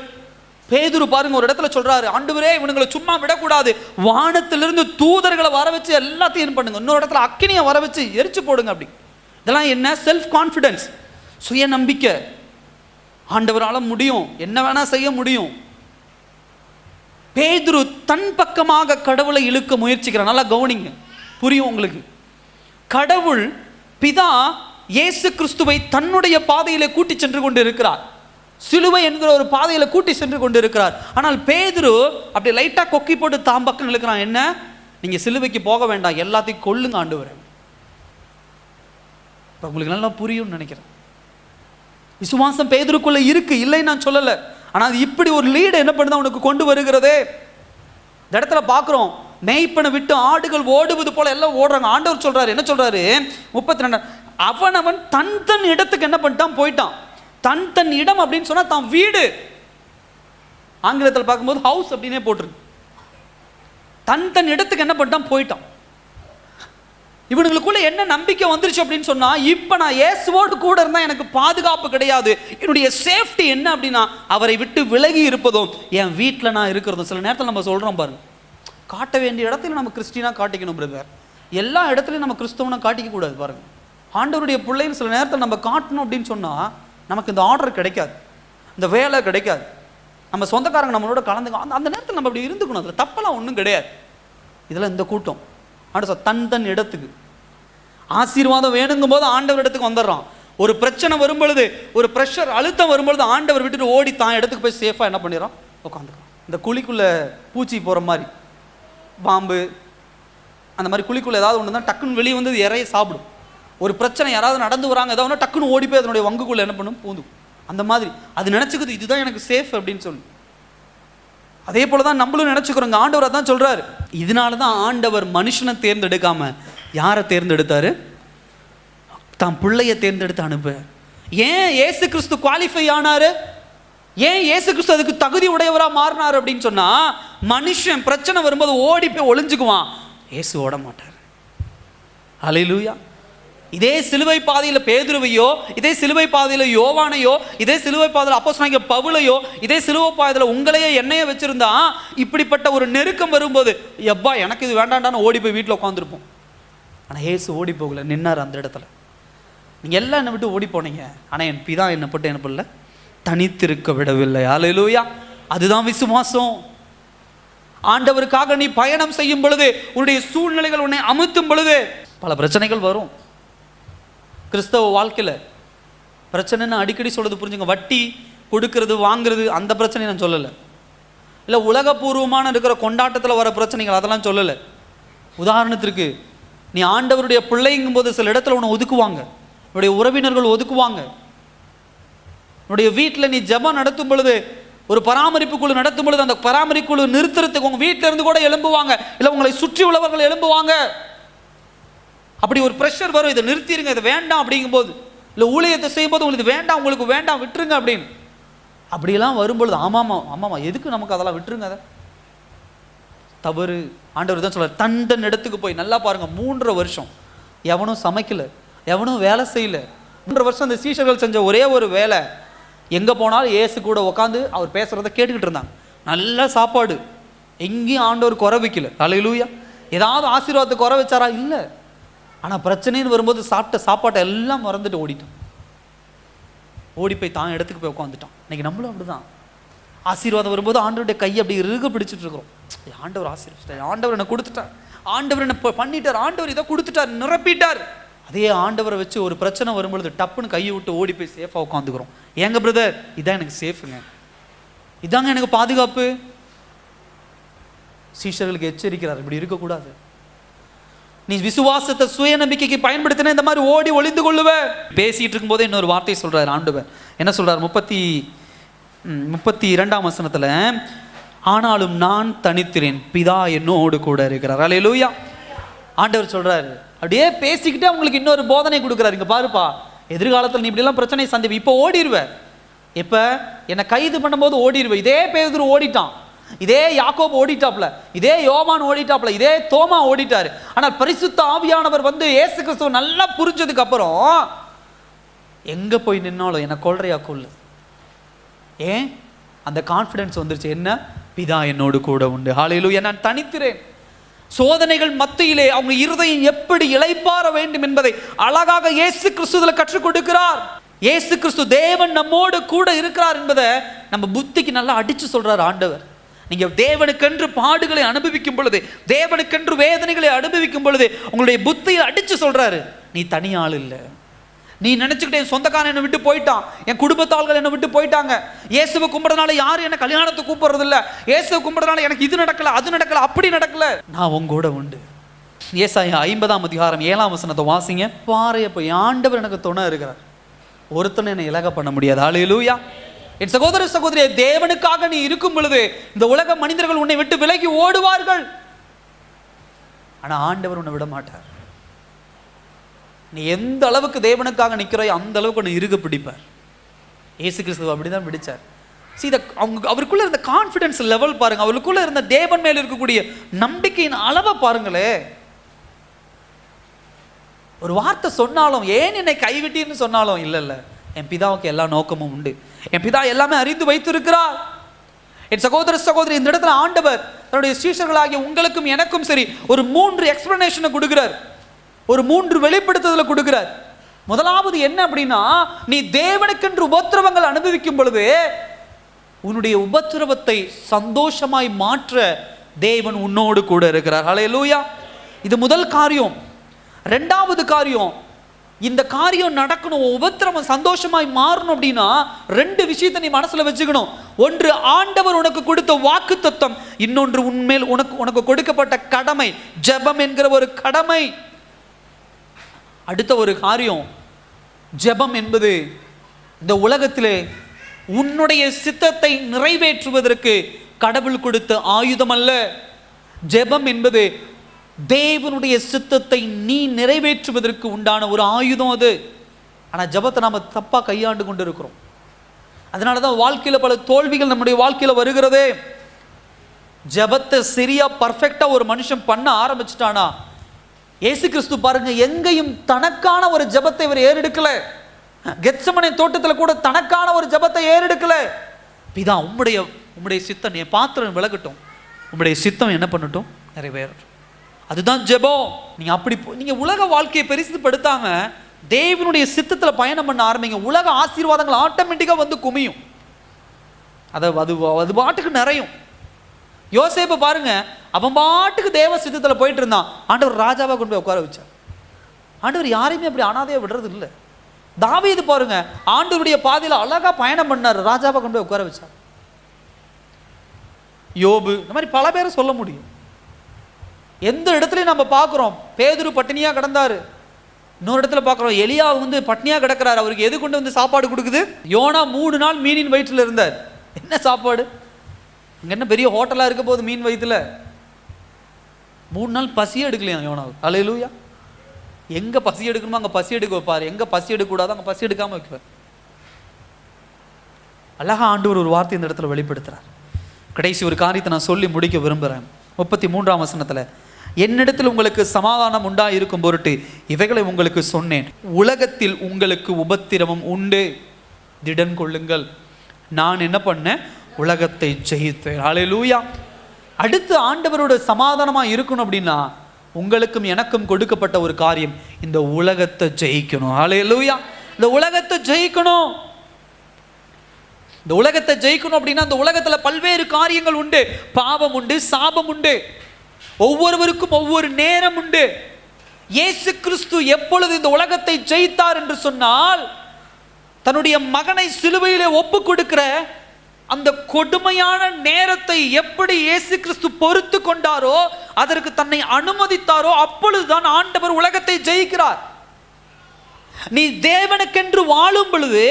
Speaker 1: பேதுரு பாருங்க, ஒரு இடத்துல சொல்றாரு, ஆண்டவரே இவனுங்களை சும்மா விடக்கூடாது, வானத்திலிருந்து தூதர்களை வர வச்சு எல்லாத்தையும் பண்ணுங்க, இன்னொரு இடத்துல அக்கினியை வர வச்சு எரிச்சு போடுங்க. அப்படி இதெல்லாம் என்ன? செல்ஃப் கான்ஃபிடன்ஸ், சுய நம்பிக்கை. ஆண்டவரால முடியும், என்ன வேணா செய்ய முடியும். பேதுரு தன் பக்கமாக கடவுளை இழுக்க முயற்சிக்கிறார். நல்லா கவனிங்க, புரியும் உங்களுக்கு. கடவுள் பிதா இயேசு கிறிஸ்துவை தன்னுடைய பாதையிலே கூட்டி சென்று கொண்டு இருக்கிறார். சிலுவை என்கிற ஒரு பாதையில கூட்டி சென்று கொண்டு இருக்கிறார். ஆனால் பேதுரு அப்படி லைட்டா கொக்கி போட்டு தாம் பக்கம் இழுக்கிறான். என்ன? நீங்க சிலுவைக்கு போக வேண்டாம், எல்லாத்தையும் கொல்லுங்க ஆண்டவரே. உங்களுக்கு நல்லா புரியும் நினைக்கிறேன். விசுவாசம் பேதுருக்குள்ள இருக்கு, இல்லை நான் சொல்லல. ஆனால் இப்படி ஒரு லீடு என்ன பண்ணுது? அவனுக்கு கொண்டு வருகிறதே. இந்த இடத்துல பார்க்குறோம், மேய்ப்பனை விட்டு ஆடுகள் ஓடுவது போல எல்லாம் ஓடுறாங்க. ஆண்டவர் சொல்றாரு, என்ன சொல்றாரு? 32, அவனவன் தன் இடத்துக்கு என்ன பண்ணிட்டான்? போயிட்டான். தன் இடம் அப்படின்னு சொன்னா தான் வீடு. ஆங்கிலத்தில் பார்க்கும்போது ஹவுஸ் அப்படின்னே போட்டிருக்கு. தன் இடத்துக்கு என்ன பண்ணிட்டான்? போயிட்டான். இவனுங்களுக்குள்ள என்ன நம்பிக்கை வந்துருச்சு அப்படின்னு சொன்னா, இப்ப நான் இயேசுவோடு கூட இருந்தா எனக்கு பாதுகாப்பு கிடையாது, என்னுடைய சேஃப்டி என்ன அப்படின்னா அவரை விட்டு விலகி இருப்பதும், என் வீட்டில் நான் இருக்கிறதும். சில நேரத்தில் நம்ம சொல்றோம் பாருங்க, காட்ட வேண்டிய இடத்துல நம்ம கிறிஸ்டினா காட்டிக்கணும் பிரதர், எல்லா இடத்துலையும் நம்ம கிறிஸ்தவனை காட்டிக்க கூடாது. பாருங்க, ஆண்டவருடைய பிள்ளைன்னு சில நேரத்தில் நம்ம காட்டணும் அப்படின்னு சொன்னா நமக்கு இந்த ஆர்டர் கிடைக்காது, இந்த வேலை கிடைக்காது, நம்ம சொந்தக்காரங்க நம்மளோட கலந்துங்க. அந்த நேரத்தில் நம்ம அப்படி இருந்துக்கணும். அதில் தப்பெல்லாம் ஒன்றும் கிடையாது. இதில் இந்த கூட்டம் ஆண்டு தன் இடத்துக்கு ஆசீர்வாதம் வேணுங்கும் போது ஆண்டவர் இடத்துக்கு வந்துடுறான். ஒரு பிரச்சனை வரும் பொழுது, ஒரு ப்ரெஷர் அழுத்தம் வரும்பொழுது ஆண்டவர் விட்டுட்டு ஓடி தான் இடத்துக்கு போய் சேஃபாக என்ன பண்ணிடுறான்? உட்காந்துக்கிறான். இந்த குழிக்குள்ளே பூச்சி போகிற மாதிரி, பாம்பு அந்த மாதிரி குழிக்குள்ளே ஏதாவது ஒன்று தான் டக்குன்னு வெளியே வந்து இறைய சாப்பிடும். ஒரு பிரச்சனை யாராவது நடந்து வராங்க ஏதாவது டக்குன்னு ஓடி போய் அதனுடைய வங்குக்குள்ளே என்ன பண்ணும்? பூந்து. அந்த மாதிரி அது நினச்சிக்குது இதுதான் எனக்கு சேஃப் அப்படின்னு சொல்லி. அதே போல தான் நம்மளும் நினச்சிக்கிறோங்க. ஆண்டவர் அதான் சொல்கிறார். இதனால தான் ஆண்டவர் மனுஷனை தேர்ந்தெடுக்காம யாரை தேர்ந்தெடுத்தாரு? தான் பிள்ளையை தேர்ந்தெடுத்து அனுப்ப. ஏன் இயேசு கிறிஸ்து குவாலிஃபை ஆனாரு? ஏன் இயேசு கிறிஸ்து அதுக்கு தகுதி உடையவராக மாறினார் அப்படின்னு சொன்னால், மனுஷன் பிரச்சனை வரும்போது ஓடி போய் ஒளிஞ்சுக்குவான், இயேசு ஓட மாட்டார். ஹல்லேலூயா. இதே சிலுவை பாதையில் பேதுருவையோ, இதே சிலுவை பாதையில் யோவானையோ, இதே சிலுவை பாதையில் அப்போஸ்தலனாகிய பவுலையோ, இதே சிலுவை பாதையில் உங்களையே என்னையே வச்சிருந்தா, இப்படிப்பட்ட ஒரு நெருக்கம் வரும்போது எப்பா எனக்கு இது வேண்டாண்டான்னு ஓடி போய் வீட்டில் உட்காந்துருப்போம். ஆனால் இயேசு ஓடி போகல, நின்னார் அந்த இடத்துல. நீங்கள் எல்லாம் என்னை விட்டு ஓடி போனீங்க, ஆனால் என் பிதா என்னை போட்டு என்ன பண்ணல, தனித்திருக்க விடவில்லை. ஹல்லேலூயா. அதுதான் விசுவாசம். ஆண்டவருக்காக நீ பயணம் செய்யும் பொழுது, உன்னுடைய சூழ்நிலைகள் உன்னை அமுத்தும் பொழுது பல பிரச்சனைகள் வரும். கிறிஸ்தவ வாழ்க்கையில் பிரச்சனைன்னு அடிக்கடி சொல்கிறது புரிஞ்சுங்க. வட்டி கொடுக்கறது வாங்கிறது அந்த பிரச்சனை நான் சொல்லலை. இல்லை உலகபூர்வமான இருக்கிற கொண்டாட்டத்தில் வர பிரச்சனைகள் அதெல்லாம் சொல்லலை. உதாரணத்திற்கு நீ ஆண்டவருடைய பிள்ளைங்கும் போது சில இடத்துல உன்னை ஒதுக்குவாங்க, உன்னுடைய உறவினர்கள் ஒதுக்குவாங்க. உன்னுடைய வீட்டில் நீ ஜெபம் நடத்தும் பொழுது, ஒரு பராமரிப்பு குழு நடத்தும் பொழுது, அந்த பராமரிப்பு குழு நிறுத்துறதுக்கு உங்கள் வீட்டில் இருந்து கூட எழும்புவாங்க, இல்லை உங்களை சுற்றி உள்ளவர்கள் எழும்புவாங்க. அப்படி ஒரு ப்ரெஷர் வரும், இதை நிறுத்திடுங்க, இதை வேண்டாம் அப்படிங்கும்போது, இல்லை ஊழியத்தை செய்யும்போது உங்களுக்கு வேண்டாம், உங்களுக்கு வேண்டாம், விட்டுருங்க அப்படின்னு. அப்படியெல்லாம் வரும்பொழுது ஆமாம்மா எதுக்கு நமக்கு அதெல்லாம் விட்டுருங்க, அதை தவறு. ஆண்டவர் தான் சொல்றார், தண்டன் இடத்துக்கு போய் நல்லா பாருங்க. 3 வருஷம் எவனும் சமைக்கல, எவனும் வேலை செய்யல. 3 வருஷம் அந்த சீஷர்கள் செஞ்ச ஒரே ஒரு வேலை, எங்கே போனாலும் இயேசு கூட உட்காந்து அவர் பேசுகிறத கேட்டுக்கிட்டு இருந்தாங்க. நல்ல சாப்பாடு, எங்கேயும் ஆண்டவர் குறை வைக்கல. ஹல்லேலூயா. ஏதாவது ஆசீர்வாதத்தை குறை வச்சாரா? இல்லை. ஆனால் பிரச்சனைன்னு வரும்போது சாப்பிட்ட சாப்பாட்டை எல்லாம் மறந்துட்டு ஓடிட்டான். ஓடி போய் தான் இடத்துக்கு போய் உட்காந்துட்டான். இன்னைக்கு நம்மளும் அப்படிதான். ஆசீர்வாதம் வரும்போது ஆண்டவருடைய கையை அப்படி இறுக பிடிச்சிட்டு இருக்கிறோம். ஆண்டவர் ஆசீர்வதிச்சிட்டார், ஆண்டவர் என்னை கொடுத்துட்டார், ஆண்டவர் என்ன பண்ணிட்டார், ஆண்டவர் இதை கொடுத்துட்டார், நிரப்பிட்டார். அதே ஆண்டவரை வச்சு ஒரு பிரச்சனை வரும்பொழுது டப்புன்னு கையை விட்டு ஓடி போய் சேஃபாக உட்காந்துக்கிறோம். ஏங்க பிரதர், இதான் எனக்கு சேஃபுங்க, இதாங்க எனக்கு பாதுகாப்பு. சீஷர்களுக்கு எச்சரிக்கிறார், இப்படி இருக்கக்கூடாது. நீ விசுவாசத்தை சுய நம்பிக்கைக்கு பயன்படுத்தின இந்த மாதிரி ஓடி ஒளிந்து கொள்ளுவ. பேசிட்டு இருக்கும் போதே இன்னொரு வார்த்தை சொல்றாரு ஆண்டவர். என்ன சொல்றாரு? 32ஆம் வசனத்துல, ஆனாலும் நான் தனித்திரேன், பிதா என்னோடு கூட இருக்கிறார். ஹல்லேலூயா. ஆண்டவர் சொல்றாரு, அப்படியே பேசிக்கிட்டே அவங்களுக்கு இன்னொரு போதனை கொடுக்குறாரு. இங்க பாருப்பா, எதிர்காலத்தில் நீ இப்படிலாம் பிரச்சனை சந்திப்ப, இப்போ ஓடிடுவ. இப்ப என்னை கைது பண்ணும்போது ஓடிடுவ. இதே பேதுரு ஓடிட்டான், இதே யாக்கோபு ஓடிட்டாப்ல, இதே யோவான் ஓடிட்டாப்ல, இதே தோமா ஓடிட்டாரு. ஆனால் பரிசுத்த ஆவியானவர் வந்து இயேசு கிறிஸ்துவ நல்லா புரிஞ்சதுக்கு அப்புறம் எங்க போய் நின்னாலும் என்ன கொல்றையா கொள்ளு. ஏன்? அந்த கான்ஃபிடன்ஸ் வந்துருச்சு. என்ன? பிதா என்னோடு கூட உண்டு. ஹல்லேலூயா. நான் தனித்திரேன். சோதனைகள் மத்தியிலே அவங்க இருதயம் எப்படி இளைப்பாற வேண்டும் என்பதை அழகாக இயேசு கிறிஸ்துவில கற்றுக் கொடுக்கிறார். இயேசு கிறிஸ்து தேவன் நம்மோடு கூட இருக்கிறார் என்பதை நம்ம புத்திக்கு நல்லா அடிச்சு சொல்றார் ஆண்டவர். நீங்க தேவனுக்கென்று பாடுகளை அனுபவிக்கும் பொழுது, தேவனுக்கென்று வேதனைகளை அனுபவிக்கும் பொழுது உங்களுடைய புத்தியை அடிச்சு சொல்றாரு, நீ தனியாள் இல்லை. நீ நினைச்சுக்கிட்டே என் சொந்தக்காரன் என்னை விட்டு போயிட்டான், என் குடும்பத்தாள்கள் என்னை விட்டு போயிட்டாங்க, இயேசுவை கும்பிட்றதுனால யாரும் என்ன கல்யாணத்தை கூப்பிடுறது இல்லை, இயேசுவை கும்பிட்றதுனால எனக்கு இது நடக்கல, அது நடக்கல, அப்படி நடக்கல, நான் உங்கூட உண்டு. ஏசாயா 50ஆம் அதிகாரம் 7ஆம் வசனத்தை வாசிங்க. பாறைய போய் ஆண்டவர் எனக்கு துணை இருக்கிறார், ஒருத்தனை என்னை இலக பண்ண முடியாது. ஹல்லேலூயா. என் சகோதர சகோதரியே, தேவனுக்காக நீ இருக்கும் பொழுது இந்த உலக மனிதர்கள் உன்னை விட்டு விலகி ஓடுவார்கள், ஆனா ஆண்டவர் உன்னை விட மாட்டார். நீ எந்த அளவுக்கு தேவனுக்காக நிற்கிறாயோ அந்த அளவுக்கு உன்னை இறுக பிடிப்பார். இயேசு கிறிஸ்து அப்படிதான் பிடிச்சார். அவருக்குள்ள இருந்த கான்ஃபிடன்ஸ் லெவல் பாருங்க, அவருக்குள்ள இருந்த தேவன் மேல் இருக்கக்கூடிய நம்பிக்கையின் அளவை பாருங்களே. ஒரு வார்த்தை சொன்னாலும், ஏன் என்னை கைவிட்டீர்னு சொன்னாலும், இல்ல என் பிதாவுக்கு எல்லா நோக்கமும் உண்டு, என் பிதா எல்லாமே அறிந்து வைத்திருக்கிறார். என் சகோதர சகோதரி, இந்த இடத்துல ஆண்டவர் தன்னுடைய சீஷர்களாகிய உங்களுக்கும் எனக்கும் சரி ஒரு 3 எக்ஸ்பிளனேஷனை கொடுக்கிறார், ஒரு 3 வெளிப்படுத்துதலை கொடுக்கிறார். முதலாவது என்ன அப்படின்னா, நீ தேவனுக்கென்று உபத்திரவங்கள் அனுபவிக்கும் பொழுது உன்னுடைய உபத்திரவத்தை சந்தோஷமாய் மாற்ற தேவன் உன்னோடு கூட இருக்கிறார். ஹல்லேலூயா. இது முதல் காரியம். 2வது காரியம், இந்த காரியம் நடக்கணும், உபத்திரவம் சந்தோஷமாய் மாறணும் அப்படின்னா 2 விஷயத்தை நீ மனசுல வச்சுக்கணும். ஒன்று ஆண்டவர் உனக்கு கொடுத்த வாக்குத்தத்தம், இன்னொன்று உன்மேல் உனக்கு கொடுக்கப்பட்ட கடமை, ஜெபம் என்கிற ஒரு கடமை. அடுத்த ஒரு காரியம், ஜெபம் என்பது இந்த உலகத்திலே உன்னுடைய சித்தத்தை நிறைவேற்றுவதற்கு கடவுள் கொடுத்த ஆயுதம் அல்ல. ஜெபம் என்பது தேவனுடைய சித்தத்தை நீ நிறைவேற்றுவதற்கு உண்டான ஒரு ஆயுதம் அது. ஆனால் ஜெபத்தை நாம் தப்பாக கையாண்டு கொண்டு இருக்கிறோம். அதனால தான் வாழ்க்கையில் பல தோல்விகள் நம்முடைய வாழ்க்கையில் வருகிறதே. ஜெபத்தை சரியா பர்ஃபெக்டா ஒரு மனுஷன் பண்ண ஆரம்பிச்சிட்டானா, இயேசு கிறிஸ்து பாருங்க, எங்கேயும் தனக்கான ஒரு ஜெபத்தை இவர் ஏறெடுக்கல. கெத்செமனே தோட்டத்தில் கூட தனக்கான ஒரு ஜெபத்தை ஏறெடுக்கல. பிதா, உம்முடைய சித்தம், என் பாத்திரம் விலகட்டும், உம்முடைய சித்தம் என்ன பண்ணட்டும், நிறைவேறட்டும். அதுதான் ஜெபம். நீங்க அப்படி நீங்க உலக வாழ்க்கையை பெரிசுப்படுத்தாம தேவனுடைய சித்தத்தில் பயணம் பண்ண ஆரம்பிங்க. உலக ஆசீர்வாதங்கள் ஆட்டோமேட்டிக்காக வந்து குமியும். அது பாட்டுக்கு நிறையும். யோசேப்பு பாருங்க, அவன் பாட்டுக்கு தேவ சித்தத்தில் போயிட்டு இருந்தான். ஆண்டவர் ராஜாவை கொண்டு போய் உட்கார வச்சார். ஆண்டவர் யாரையுமே அப்படி அனாதையா விடுறது இல்லை. தாவீது பாருங்க, ஆண்டவருடைய பாதையில் அழகா பயணம் பண்ணார், ராஜாவை கொண்டு போய் உட்கார வச்சார். யோபு, இந்த மாதிரி பல பேரை சொல்ல முடியும். எந்த இடத்துலையும் நம்ம பார்க்குறோம், பேதுரு பட்டினியா கிடந்தாரு. இன்னொரு இடத்துல பார்க்குறோம், எலியா வந்து பட்னியா கிடக்கிறார். அவருக்கு எது கொண்டு வந்து சாப்பாடு கொடுக்குது? யோனா 3 நாள் மீனின் வயிற்றில் இருந்தார். என்ன சாப்பாடு? அங்கே என்ன பெரிய ஹோட்டலாக இருக்க போது மீன் வயிற்றுல? 3 நாள் பசியே எடுக்கலையா யோனாவுக்கு. அல்லேலூயா. எங்கே பசி எடுக்கணுமோ அங்கே பசி எடுக்க வைப்பார், எங்கே பசி எடுக்கக்கூடாதோ அங்கே பசி எடுக்காமல் வைக்குவார். அழகா ஆண்டவர் ஒரு வார்த்தை இந்த இடத்துல வெளிப்படுத்துறார். கடைசி ஒரு காரியத்தை நான் சொல்லி முடிக்க விரும்புகிறேன். 33ஆம் வசனத்தில், என்னிடத்தில் உங்களுக்கு சமாதானம் உண்டா இருக்கும் பொருட்டு இவைகளை உங்களுக்கு சொன்னேன். உலகத்தில் உங்களுக்கு உபத்திரவம் உண்டு, திடன் கொள்ளுங்கள், நான் என்ன பண்ணேன்? உலகத்தை ஜெயித்தேன். ஹல்லேலூயா. அடுத்து ஆண்டவரோட சமாதானமா இருக்கணும் அப்படின்னா உங்களுக்கும் எனக்கும் கொடுக்கப்பட்ட ஒரு காரியம், இந்த உலகத்தை ஜெயிக்கணும். ஹல்லேலூயா. இந்த உலகத்தை ஜெயிக்கணும். இந்த உலகத்தை ஜெயிக்கணும் அப்படின்னா இந்த உலகத்துல பல்வேறு காரியங்கள் உண்டு. பாவம் உண்டு, சாபம் உண்டு, ஒவ்வொருவருக்கும் ஒவ்வொரு நேரம் உண்டு. இயேசு கிறிஸ்து எப்பொழுது இந்த உலகத்தை ஜெயித்தார் என்று சொன்னால், தன்னுடைய மகனை சிலுவையிலே ஒப்பு கொடுக்கிற அந்த கொடுமையான நேரத்தை எப்படி இயேசு கிறிஸ்து பொறுத்து கொண்டாரோ, அதற்கு தன்னை அனுமதித்தாரோ, அப்பொழுதுதான் ஆண்டவர் உலகத்தை ஜெயிக்கிறார். நீ தேவனுக்கென்று வாழும் பொழுது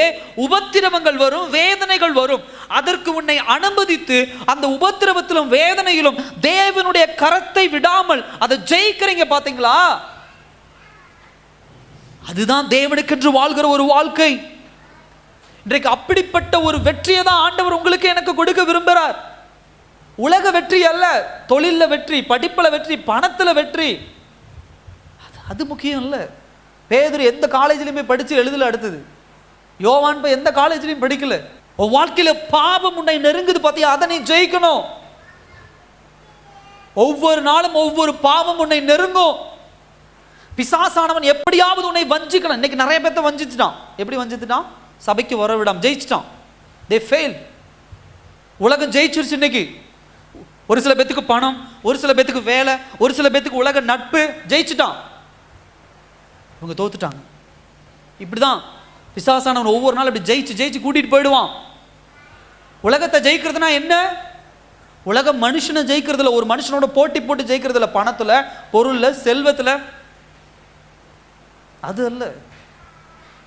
Speaker 1: உபத்திரவங்கள் வரும், வேதனைகள் வரும். அதற்கு உன்னை அனுமதித்து அந்த உபத்திரவத்திலும் வேதனையிலும் தேவனுடைய கரத்தை விடாமல் அதை ஜெயிக்கிறீங்க பாத்தீங்களா? அதுதான் தேவனுக்கென்று வாழ்கிற ஒரு வாழ்க்கை. இன்றைக்கு அப்படிப்பட்ட ஒரு வெற்றியை தான் ஆண்டவர் உங்களுக்கு எனக்கு கொடுக்க விரும்புகிறார். உலக வெற்றி அல்ல, தொழிலில் வெற்றி, படிப்பில் வெற்றி, பணத்தில் வெற்றி, அது முக்கியம் இல்லை. பேதுரு எந்த காலேஜ்லையுமே படித்து எழுதல. அடுத்தது யோவான் போய் எந்த காலேஜ்லையும் படிக்கல. உன் வாழ்க்கையில பாவம் உன்னை நெருங்குது பார்த்தியா, அதை நீ ஜெயிக்கணும். ஒவ்வொரு நாளும் ஒவ்வொரு பாவம் உன்னை நெருங்கும். பிசாசானவன் எப்படியாவது உன்னை வஞ்சிக்கணும். இன்னைக்கு நிறைய பேர்த்த வஞ்சிச்சுட்டான். எப்படி வஞ்சித்துட்டான்? சபைக்கு வர விடாம ஜெயிச்சிட்டான். தே ஃபெயில். உலகம் ஜெயிச்சிருச்சு. இன்னைக்கு ஒரு சில பேத்துக்கு பணம், ஒரு சில பேத்துக்கு வேலை, ஒரு சில பேத்துக்கு உலக நட்பு, ஜெயிச்சுட்டான். இவங்க தோத்துட்டாங்க. இப்படிதான் பிசாசானவன் ஒவ்வொரு நாள் அப்படி ஜெயிச்சு ஜெயிச்சு கூட்டிட்டு போயிடுவான். உலகத்தை ஜெயிக்கிறதுனா என்ன? உலகம் மனுஷனை ஜெயிக்கிறதுல, ஒரு மனுஷனோட போட்டி போட்டு ஜெயிக்கிறதுல, பணத்துல, பொருள்ல, செல்வத்துல, அது அல்ல.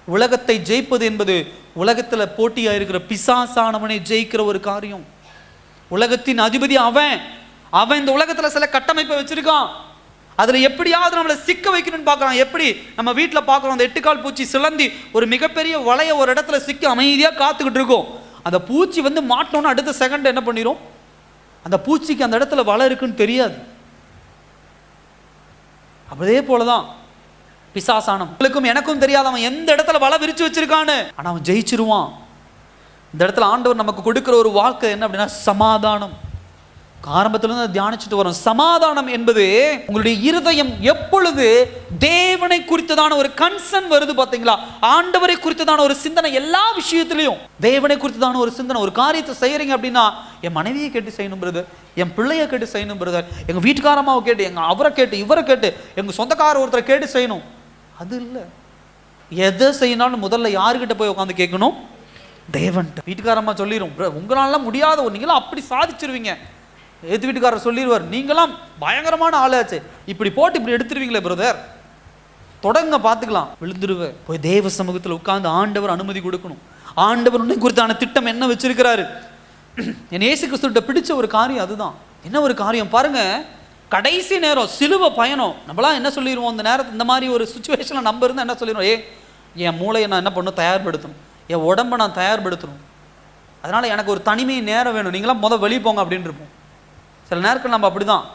Speaker 1: உலகத்தை ஜெயிப்பது என்பது உலகத்துல போட்டியா இருக்கிற பிசாசானவனை ஜெயிக்கிற ஒரு காரியம். உலகத்தின் அதிபதி அவன் இந்த உலகத்துல சில கட்டமைப்பை வச்சிருக்கான். அதுல எப்படியாவது நம்மளை சிக்க வைக்கணும்னு பார்க்கறான். எப்படி நம்ம வீட்டில் பார்க்குறோம், அந்த 8 கால் பூச்சி சிலந்தி ஒரு மிகப்பெரிய வலைய ஒரு இடத்துல சிக்க அமைதியா காத்துக்கிட்டு இருக்கும். அந்த பூச்சி வந்து மாட்டோன்னு அடுத்த செகண்ட் என்ன பண்ணிடும்? அந்த பூச்சிக்கு அந்த இடத்துல வலை இருக்குன்னு தெரியாது. அதே போலதான் பிசாசானம். உங்களுக்கும் எனக்கும் தெரியாது அவன் எந்த இடத்துல வலை விரிச்சு வச்சிருக்கான்னு. ஆனா அவன் ஜெயிச்சிருவான். இந்த இடத்துல ஆண்டவர் நமக்கு கொடுக்கிற ஒரு வாழ்க்கை என்ன அப்படின்னா சமாதானம். ஆரம்பத்திலிருந்து தியானிச்சுட்டு வரும். சமாதானம் என்பது உங்களுடைய இருதயம் எப்பொழுது தேவனை குறித்ததான ஒரு கன்சர்ன் வருது பாத்தீங்களா, ஆண்டவரை குறித்ததான ஒரு சிந்தனை, எல்லா விஷயத்திலையும் தேவனை குறித்ததான ஒரு சிந்தனை. ஒரு காரியத்தை செய்யறீங்க அப்படின்னா, என் மனைவியை கேட்டு செய்யணும் பிரதர், என் பிள்ளையை கேட்டு செய்யணும் பிரதர், எங்க வீட்டுக்காரமாவை கேட்டு, எங்க அவரை கேட்டு, இவரை கேட்டு, எங்க சொந்தக்கார ஒருத்தரை கேட்டு செய்யணும். அது இல்லை. எதை செய்யணும்னு முதல்ல யாருக்கிட்ட போய் உட்காந்து கேட்கணும்? தேவன்ட்ட. வீட்டுக்காரம்மா சொல்லிடும், உங்களால முடியாத, நீங்களாம் அப்படி சாதிச்சிருவீங்க. எது வீட்டுக்காரர் சொல்லிடுவார், நீங்களாம் பயங்கரமான ஆளாச்சு, இப்படி போட்டு இப்படி எடுத்துருவீங்களே பிரதர், தொடங்க பார்த்துக்கலாம், விழுந்துருவேன். போய் தேவ சமூகத்தில் உட்கார்ந்து ஆண்டவர் அனுமதி கொடுக்கணும். ஆண்டவர் உன்னை குறித்தான திட்டம் என்ன வச்சிருக்கிறாரு? என் இயேசு கிறிஸ்துவிட்ட பிடிச்ச ஒரு காரியம் அதுதான். என்ன ஒரு காரியம் பாருங்க, கடைசி நேரம் சிலுவை பயணம். நம்மளாம் என்ன சொல்லிடுவோம் அந்த நேரத்தில், இந்த மாதிரி ஒரு சுச்சுவேஷனில் நம்ம இருந்தால் என்ன சொல்லிடுவோம், என் மூளையை நான் என்ன பண்ணணும், தயார்படுத்தணும், என் உடம்பை நான் தயார்படுத்தணும், அதனால் எனக்கு ஒரு தனிமை நேரம் வேணும், நீங்களாம் வெளியே போங்க அப்படின்னு இருப்போம். சில நேரத்தில் நம்ம அப்படி தான்,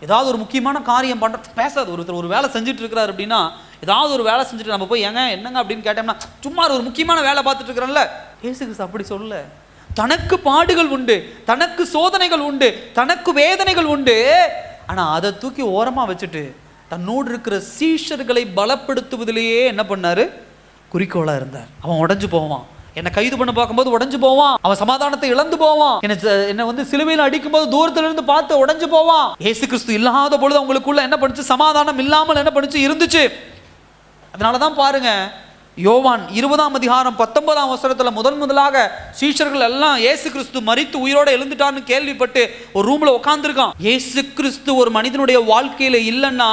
Speaker 1: ஏதாவது ஒரு முக்கியமான காரியம் பண்ணுற பேசாது. ஒருத்தர் ஒரு வேலை செஞ்சுட்டு இருக்கிறார் அப்படின்னா, ஏதாவது ஒரு வேலை செஞ்சுட்டு நம்ம போய் என்னங்க அப்படின்னு கேட்டோம்னா, சும்மா ஒரு முக்கியமான வேலை பார்த்துட்டு இருக்கிறோம்ல. இயேசு கிறிஸ்து அப்படி சொல்ல, தனக்கு பாடுகள் உண்டு, தனக்கு சோதனைகள் உண்டு, தனக்கு வேதனைகள் உண்டு. ஆனால் அதை தூக்கி ஓரமாக வச்சுட்டு தன்னோடு இருக்கிற சீஷர்களை பலப்படுத்துவதிலேயே என்ன பண்ணாரு, குறிக்கோளாக இருந்தார். அவன் உடஞ்சு போவான், என்னை கைது பண்ண பார்க்கும்போது உடஞ்சு போவான், அவன் சமாதானத்தை இழந்து போவான், என்னை சிலுவையில் அடிக்கும் போது தூரத்துல இருந்து பார்த்து உடஞ்சு போவான். இயேசு கிறிஸ்து இல்லாத பொழுது அவங்களுக்குள்ள என்ன பண்ணுச்சு, சமாதானம் இல்லாமல் என்ன பண்ணுச்சு, இருந்துச்சு. அதனாலதான் பாருங்க, யோவான் 20:19 முதலாக சீஷர்கள் எல்லாம் இயேசு கிறிஸ்து மரித்து உயிரோட எழுந்துட்டான்னு கேள்விப்பட்டு ஒரு ரூம்ல உட்கார்ந்துருக்கான். இயேசு கிறிஸ்து ஒரு மனிதனுடைய வாழ்க்கையில இல்லைன்னா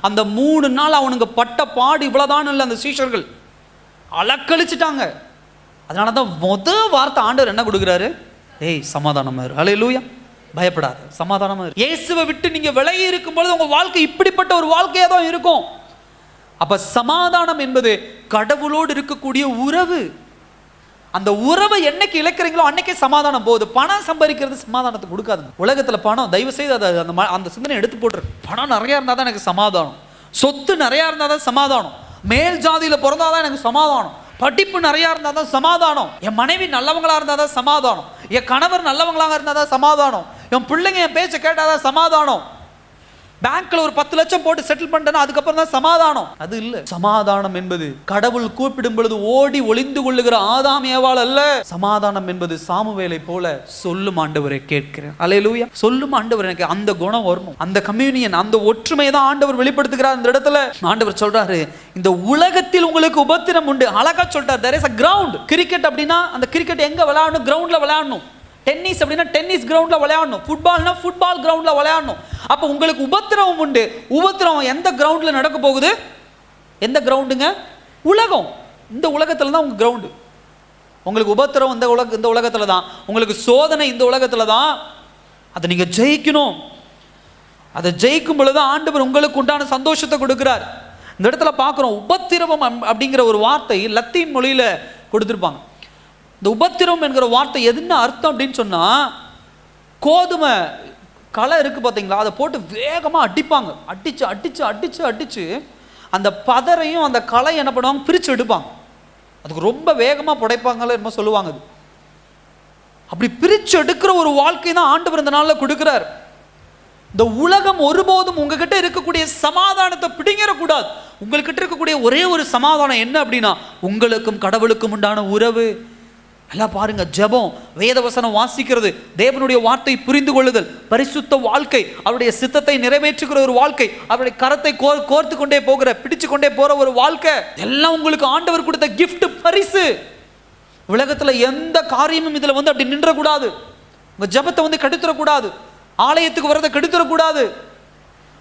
Speaker 1: அந்த 3 நாள் அவனுங்க பட்ட பாடு இவ்வளவுதான் இல்லை. அந்த சீஷர்கள் அலக்கழிச்சிட்டாங்க. அதனாலதான் வார்த்தை ஆண்டவர் என்ன கொடுக்குறாரு, சமாதானமா இரு, ஹல்லேலூயா, பயப்படாத, சமாதானமா இரு. இயேசுவை விட்டு நீங்க விலகி இருக்கும் பொழுது உங்க வாழ்க்கை இப்படிப்பட்ட ஒரு வாழ்க்கையா தான் இருக்கும். அப்ப சமாதானம் என்பது கடவுளோடு இருக்கக்கூடிய உறவு. அந்த உறவை என்னைக்கு இழக்கிறீங்களோ அன்னைக்கே சமாதானம் போகுது. பணம் சம்பாதிக்கிறது சமாதானத்தை கொடுக்காதுங்க. உலகத்துல பணம், தயவு செய்து அந்த சிந்தனை எடுத்து போட்டுரு. பணம் நிறைய இருந்தா தான் எனக்கு சமாதானம், சொத்து நிறைய இருந்தா தான் சமாதானம், மேல் ஜாதியில பிறந்தாதான் எனக்கு சமாதானம், படிப்பு நிறைய இருந்தா தான் சமாதானம், என் மனைவி நல்லவங்களா இருந்தா தான் சமாதானம், என் கணவர் நல்லவங்களாக இருந்தா தான் சமாதானம், என் பிள்ளைங்க என் பேச்சை கேட்டாதான் சமாதானம், பேங்க்ல ஒரு 10 லட்சம் போட்டு செட்டில் பண்ணிட்டேன்னா அதுக்கப்புறம் தான் சமாதானம். அது இல்ல. சமாதானம் என்பது கடவுள் கூப்பிடும் பொழுது ஓடி ஒளிந்து கொள்ளுகிற ஆதாம் ஏவாள் அல்ல. சமாதானம் என்பது சாமுவேலை போல சொல்லும் ஆண்டவரை கேட்கிறேன், அல்லேலூயா, சொல்லும் ஆண்டவர். எனக்கு அந்த குணம் வரணும், அந்த கம்யூனியன், அந்த ஒற்றுமையை தான் ஆண்டவர் வெளிப்படுத்துகிறார். இந்த இடத்துல ஆண்டவர் சொல்றாரு, இந்த உலகத்தில் உங்களுக்கு உபத்திரம் உண்டு. அழகா சொல்றாரு, there is a ground. Cricket அப்படின்னா அந்த கிரிக்கெட் எங்க விளையாடணும், கிரவுண்ட்ல விளையாடணும். டென்னிஸ் அப்படின்னா டென்னிஸ் கிரவுண்ட்ல விளையாடணும். ஃபுட்பால்னா ஃபுட்பால் கிரவுண்ட்ல விளையாடணும். அப்ப உங்களுக்கு உபத்திரவம் உண்டு. உபத்திரவம் எந்த கிரவுண்ட்ல நடக்க போகுது, எந்த கிரவுண்டுங்க, உலகம். இந்த உலகத்துல தான் உங்க கிரவுண்டு. உங்களுக்கு உபத்திரவம் இந்த உலகத்துல தான், உங்களுக்கு சோதனை இந்த உலகத்துல தான். அதை நீங்க ஜெயிக்கணும். அதை ஜெயிக்கும் பொழுது ஆண்டவர் உங்களுக்கு உண்டான சந்தோஷத்தை கொடுக்கிறார். இந்த இடத்துல பார்க்கிறோம், உபத்திரவம் அப்படிங்கிற ஒரு வார்த்தை லத்தீன் மொழியில கொடுத்திருப்பாங்க. இந்த உபத்திரம் என்கிற வார்த்தை எதுன்னு அர்த்தம் அப்படின்னு சொன்னா, கோதுமை களை இருக்கு பார்த்தீங்களா, அதை போட்டு வேகமாக அடிப்பாங்க. அடிச்சு அடிச்சு அடிச்சு அடிச்சு அந்த பதரையும் அந்த களை என்ன பண்ணுவாங்க, பிரித்து எடுப்பாங்க. அதுக்கு ரொம்ப வேகமாக புடைப்பாங்களோ என்னமோ சொல்லுவாங்க. அது அப்படி பிரித்து எடுக்கிற ஒரு வாழ்க்கை தான் ஆண்டவர் இந்த நாளில் கொடுக்கிறார். இந்த உலகம் ஒருபோதும் உங்ககிட்ட இருக்கக்கூடிய சமாதானத்தை பிடிங்கிடக்கூடாது. உங்ககிட்ட இருக்கக்கூடிய ஒரே ஒரு சமாதானம் என்ன அப்படின்னா, உங்களுக்கும் கடவுளுக்கும் உண்டான உறவு. எல்லாம் பாருங்க, ஜெபம், வேதவசனம் வாசிக்கிறது, தேவனுடைய வார்த்தை புரிந்து கொள்ளுதல், பரிசுத்த வாழ்க்கை, அவருடைய சித்தத்தை நிறைவேற்றுகிற ஒரு வாழ்க்கை, அவருடைய கரத்தை கோர்த்து கொண்டே போகிற, பிடிச்சு கொண்டே போற ஒரு வாழ்க்கை, எல்லாம் உங்களுக்கு ஆண்டவர் கொடுத்த கிஃப்ட், பரிசு. உலகத்துல எந்த காரியமும் இதுல அப்படி நின்றக்கூடாது. உங்க ஜெபத்தை கெடுத்துடக்கூடாது, ஆலயத்துக்கு வரதை கெடுத்துடக்கூடாது,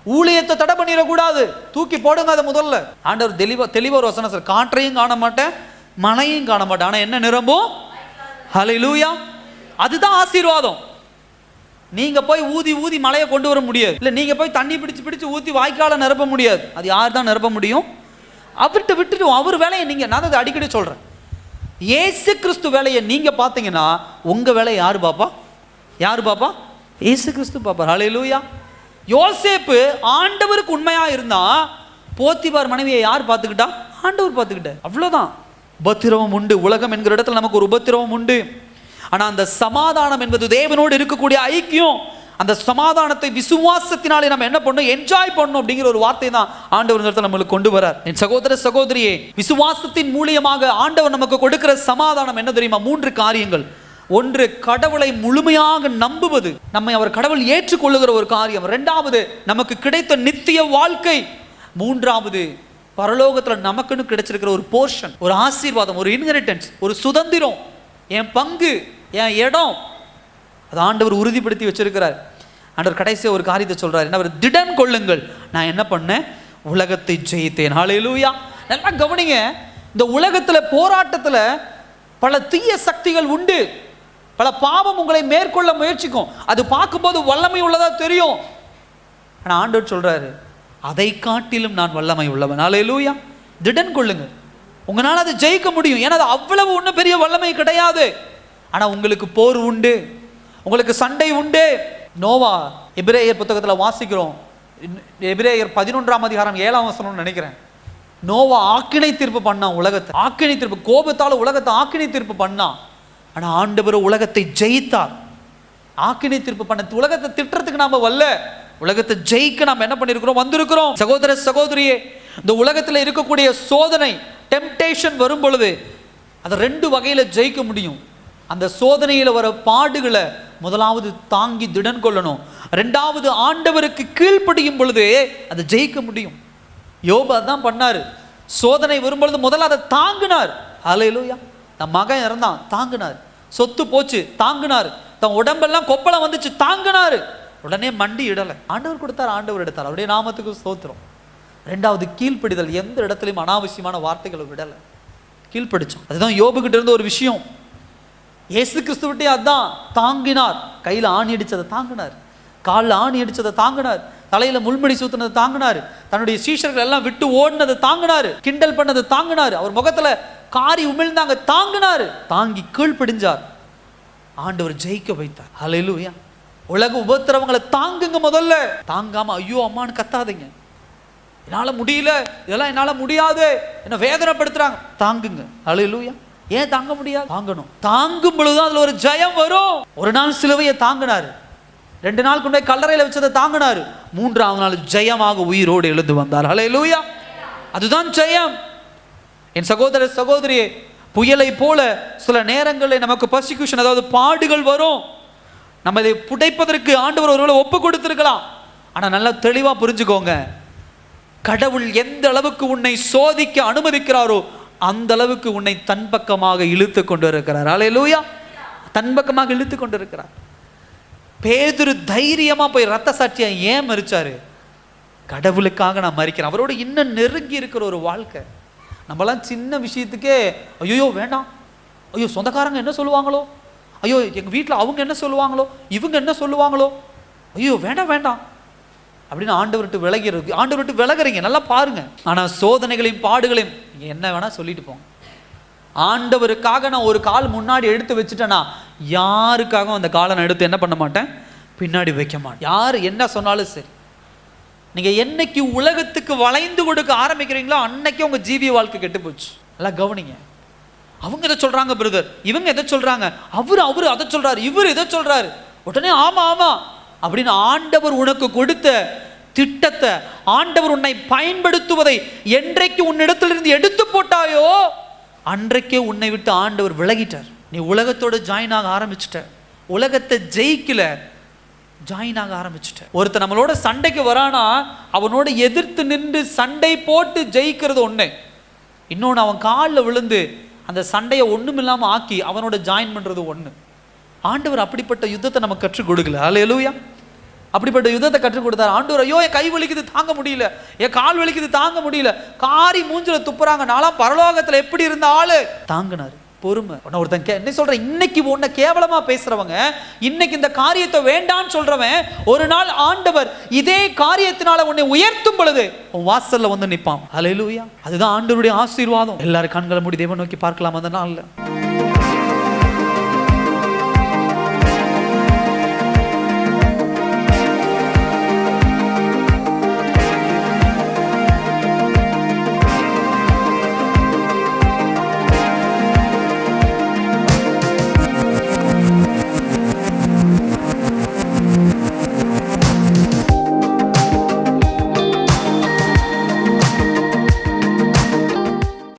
Speaker 1: ஊழியத்தை தடை பண்ணிடக்கூடாது, தூக்கி போடுங்க. அதை முதல்ல ஆண்டவர் தெளிவா ஒரு வசனம் சார், காற்றையும் காண மாட்டேன், மழையும் காண மாட்டேன், ஆனா என்ன நிரம்பும், ஹல்லேலூயா. அதுதான் ஆசீர்வாதம். நீங்க போய் ஊதி ஊதி மலையை கொண்டு வர முடியாது, இல்ல நீங்க போய் தண்ணி பிடிச்சு ஊத்தி வாய்க்கால நிரப்ப முடியாது. அது யார் தான் நிரப்ப முடியும்? அவர்கிட்ட விட்டுட்டு அவர் வேலையை நீங்க, நான் அதை அடிக்கடி சொல்றேன், இயேசு கிறிஸ்து வேலையை நீங்க பாத்தீங்கன்னா உங்க வேலையை யாரு பாப்பா? யாரு பாப்பா? இயேசு கிறிஸ்து பாப்பா. ஹல்லேலூயா. யோசேப்பு ஆண்டவருக்கு உண்மையா இருந்தா போத்திபார் மனைவியை யார் பார்த்துக்கிட்டா? ஆண்டவர் பார்த்துக்கிட்டார். அவ்வளவுதான். உபத்திரவம் உண்டு, உலகம் என்கிற இடத்துல நமக்கு ஒரு உபத்திரவம் உண்டு. ஆனா அந்த சமாதானம் என்பது தேவனோடு இருக்கக்கூடிய ஐக்கியம். அந்த சமாதானத்தை விசுவாசத்தினாலே நம்ம என்ன பண்ணணும், என்ஜாய் பண்ணணும் அப்படிங்கிற ஒரு வார்த்தை தான் ஆண்டவர் இந்த இடத்துல நம்மளுக்கு கொண்டு வரார். என் சகோதர சகோதரியே, விசுவாசத்தின் மூலியமாக ஆண்டவர் நமக்கு கொடுக்கிற சமாதானம் என்ன தெரியுமா? 3 காரியங்கள். ஒன்று, கடவுளை முழுமையாக நம்புவது, நம்மை அவர் கடவுள் ஏற்றுக்கொள்ளுகிற ஒரு காரியம். 2வது, நமக்கு கிடைத்த நித்திய வாழ்க்கை. 3வது, பரலோகத்தில் நமக்குன்னு கிடைச்சிருக்கிற ஒரு போர்ஷன், ஒரு ஆசீர்வாதம், ஒரு இன்ஹெரிட்டன்ஸ், ஒரு சுதந்திரம், என் பங்கு, என் இடம். அது ஆண்டவர் உறுதிப்படுத்தி வச்சிருக்கிறார். ஆண்டவர் கடைசியாக ஒரு காரியத்தை சொல்றார், என்ன? திடன் கொள்ளுங்கள், நான் என்ன பண்ணேன், உலகத்தை ஜெயித்தேன். ஹல்லேலூயா. நல்லா கவனிங்க, இந்த உலகத்துல போராட்டத்துல பல தீய சக்திகள் உண்டு. பல பாவம் உங்களை மேற்கொள்ள முயற்சிக்கும். அது பார்க்கும்போது வல்லமை உள்ளதா தெரியும். ஆனா ஆண்டவர் சொல்றாரு, அதை காட்டிலும் நான் வல்லமை உள்ளவன். அல்லேலூயா. திடன் கொள்ளுங்க, உங்களால் அதை ஜெயிக்க முடியும். ஏன்னா அது அவ்வளவு ஒன்றும் பெரிய வல்லமை கிடையாது. ஆனா உங்களுக்கு போர் உண்டு, உங்களுக்கு சண்டை உண்டு. நோவா, எபிரேயர் புத்தகத்தில் வாசிக்கிறோம், எபிரேயர் 11ஆம் அதிகாரம் 7ஆம் வசனம்னு நினைக்கிறேன். நோவா ஆக்கினை தீர்ப்பு பண்ணான் உலகத்தை. ஆக்கினை தீர்ப்பு, கோபத்தால உலகத்தை ஆக்கினை தீர்ப்பு பண்ணான். ஆனா ஆண்டவர் உலகத்தை ஜெயித்தார். ஆக்கினை தீர்ப்பு பண்ண உலகத்தை திட்டுறதுக்கு நாம வரல, உலகத்தை ஜெயிக்க நாம் என்ன பண்ணிருக்கிறோம், வந்திருக்கிறோம். சகோதர சகோதரியே, இந்த உலகத்தில் இருக்கக்கூடிய சோதனை, டெம்டேஷன் வரும் பொழுது அதை 2 வகையில ஜெயிக்க முடியும். அந்த சோதனையில் வர பாடுகளை முதலாவது தாங்கி திடன் கொள்ளணும். 2வது ஆண்டவருக்கு கீழ்ப்படியும் பொழுது அதை ஜெயிக்க முடியும். யோபு அதான் பண்ணாரு. சோதனை வரும்பொழுது முதல்ல அதை தாங்கினார். அல்லேலூயா. தன் மகன் இறந்தான், தாங்கினார். சொத்து போச்சு, தாங்கினார். தன் உடம்பெல்லாம் கொப்பளம் வந்துச்சு, தாங்கினார். உடனே மண்டி இடலை. ஆண்டவர் கொடுத்தார், ஆண்டவர் எடுத்தார். அவருடைய நாமத்துக்கு ஸ்தோத்திரம். 2வது கீழ்ப்படிதல். எந்த இடத்துலையும் அனாவசியமான வார்த்தைகளை விடலை, கீழ்ப்படிச்சோம். அதுதான் யோபுகிட்ட இருந்த ஒரு விஷயம். இயேசு கிறிஸ்துவிட்டே அதான் தாங்கினார். கையில் ஆணி அடிச்சதை தாங்கினார், காலில் ஆணி அடிச்சதை தாங்கினார், தலையில முள்முடி சூத்தினதை தாங்கினார், தன்னுடைய சீஷர்கள் எல்லாம் விட்டு ஓடினதை தாங்கினார், கிண்டல் பண்ணதை தாங்கினார், அவர் முகத்துல காரி உமிழ்ந்தாங்க, தாங்கினார். தாங்கி கீழ்ப்படிஞ்சார். ஆண்டவர் ஜெயிக்க வைத்தார். அல்லேலூயா. உலக உபத்திரவங்களை தாங்குங்க. முதல்ல தாங்காம ஐயோ அம்மான்னு கத்தாதீங்க. என்னால முடியல, இதெல்லாம் என்னால முடியாது, என்ன வேதனைப்படுத்துறாங்க, தாங்குங்க. அல்லேலூயா. ஏன் தாங்க முடியாது? தாங்கணும். தாங்கும் பொழுதுதான் அதுல ஒரு ஜெயம் வரும். ஒரு நாள் சிலுவையை தாங்கினாரு, 2 நாள் கொண்டு போய் கல்லறையில வச்சதை தாங்கினாரு, 3ஆவது நாள் ஜெயமாக உயிரோடு எழுந்து வந்தார். அல்லேலூயா. அதுதான் ஜெயம். என் சகோதர சகோதரியே, புயலை போல சில நேரங்களில் நமக்கு பர்சிக்யூஷன், அதாவது பாடுகள் வரும். நம்ம இதை புடைப்பதற்கு ஆண்டவர் ஒருவேளை ஒப்பு கொடுத்திருக்கலாம். ஆனா நல்லா தெளிவா புரிஞ்சுக்கோங்க, கடவுள் எந்த அளவுக்கு உன்னை சோதிக்க அனுமதிக்கிறாரோ அந்த அளவுக்கு உன்னை தன் பக்கமாக இழுத்து கொண்டு இருக்கிறார். அல்லேலூயா. தன் பக்கமாக இழுத்து கொண்டு இருக்கிறார். பேதுரு தைரியமா போய் ரத்த சாட்சியா ஏன் மரிச்சாரு? கடவுளுக்காக நான் மரிக்கிறேன். அவரோட இன்னும் நெருங்கி இருக்கிற ஒரு வாழ்க்கை. நம்மளாம் சின்ன விஷயத்துக்கே ஐயோ வேண்டாம், ஐயோ சொந்தக்காரங்க என்ன சொல்லுவாங்களோ, ஐயோ எங்க வீட்டில் அவங்க என்ன சொல்லுவாங்களோ, இவங்க என்ன சொல்லுவாங்களோ, ஐயோ வேண்டாம் வேண்டாம் அப்படின்னு ஆண்டவர் விட்டு விலகிறீங்க. நல்லா பாருங்க. ஆனா சோதனைகளையும் பாடுகளையும் நீங்க என்ன வேணா சொல்லிட்டு போங்க. ஆண்டவருக்காக நான் ஒரு கால் முன்னாடி எடுத்து வச்சுட்டேன்னா யாருக்காகவும் அந்த காலை நான் எடுத்து என்ன பண்ண மாட்டேன், பின்னாடி வைக்க மாட்டேன். யார் என்ன சொன்னாலும் சரி. நீங்க என்னைக்கு உலகத்துக்கு வளைந்து கொடுக்க ஆரம்பிக்கிறீங்களோ அன்னைக்கு உங்க ஜீவிய வாழ்க்கை கெட்டு போச்சு. நல்லா கவனிங்க. அவங்க எதை சொல்றாங்க பிரதர், இவங்க எதை சொல்றாங்க, அவரு அதை சொல்றாரு, இவர் எதை சொல்றாரு, உடனே ஆமா ஆமா அப்படின்னு ஆண்டவர் உனக்கு கொடுத்த திட்டத்தை, ஆண்டவர் உன்னை பயன்படுத்துவதை என்றைக்கு உன்னிடத்திலிருந்து எடுத்து போட்டாயோ அன்றைக்கே உன்னை விட்டு ஆண்டவர் விலகிட்டார். நீ உலகத்தோட ஜாயின் ஆக ஆரம்பிச்சிட்ட, உலகத்தை ஜெயிக்கல, ஜாயின் ஆக ஆரம்பிச்சிட்ட. ஒருத்தர் நம்மளோட சண்டைக்கு வரானா அவனோட எதிர்த்து நின்று சண்டை போட்டு ஜெயிக்கிறது ஒண்ணு, இன்னொன்று அவன் காலில் விழுந்து அந்த சண்டையை ஒண்ணுமில்லாம ஆக்கி அவனோட ஜாயின் பண்றது ஒண்ணு. ஆண்டவர் அப்படிப்பட்ட யுத்தத்தை நமக்கு கற்றுக் கொடுக்கல. அல்லேலூயா. அப்படிப்பட்ட யுத்தத்தை கற்றுக் கொடுத்தார் ஆண்டவர். ஐயோ என் கை வலிக்குது தாங்க முடியல, என் கால் வலிக்குது தாங்க முடியல, காரி மூஞ்சில துப்புறாங்க, நான்லாம் பரலோகத்துல எப்படி இருந்த ஆளு, தாங்கினாரு. பொறுமை. ஒருத்தன் என்ன சொல்றேன், இன்னைக்கு உன்னை கேவலமா பேசுறவங்க, இன்னைக்கு இந்த காரியத்தை வேண்டான்னு சொல்றவன், ஒரு நாள் ஆண்டவர் இதே காரியத்தினால உன்னை உயர்த்தும் பொழுது உன் வாசல்ல வந்து நிற்பான். அல்லேலூயா. அதுதான் ஆண்டவருடைய ஆசீர்வாதம். எல்லாரும் கண்களை மூடி தேவனை நோக்கி பார்க்கலாம் அந்த நாள்ல.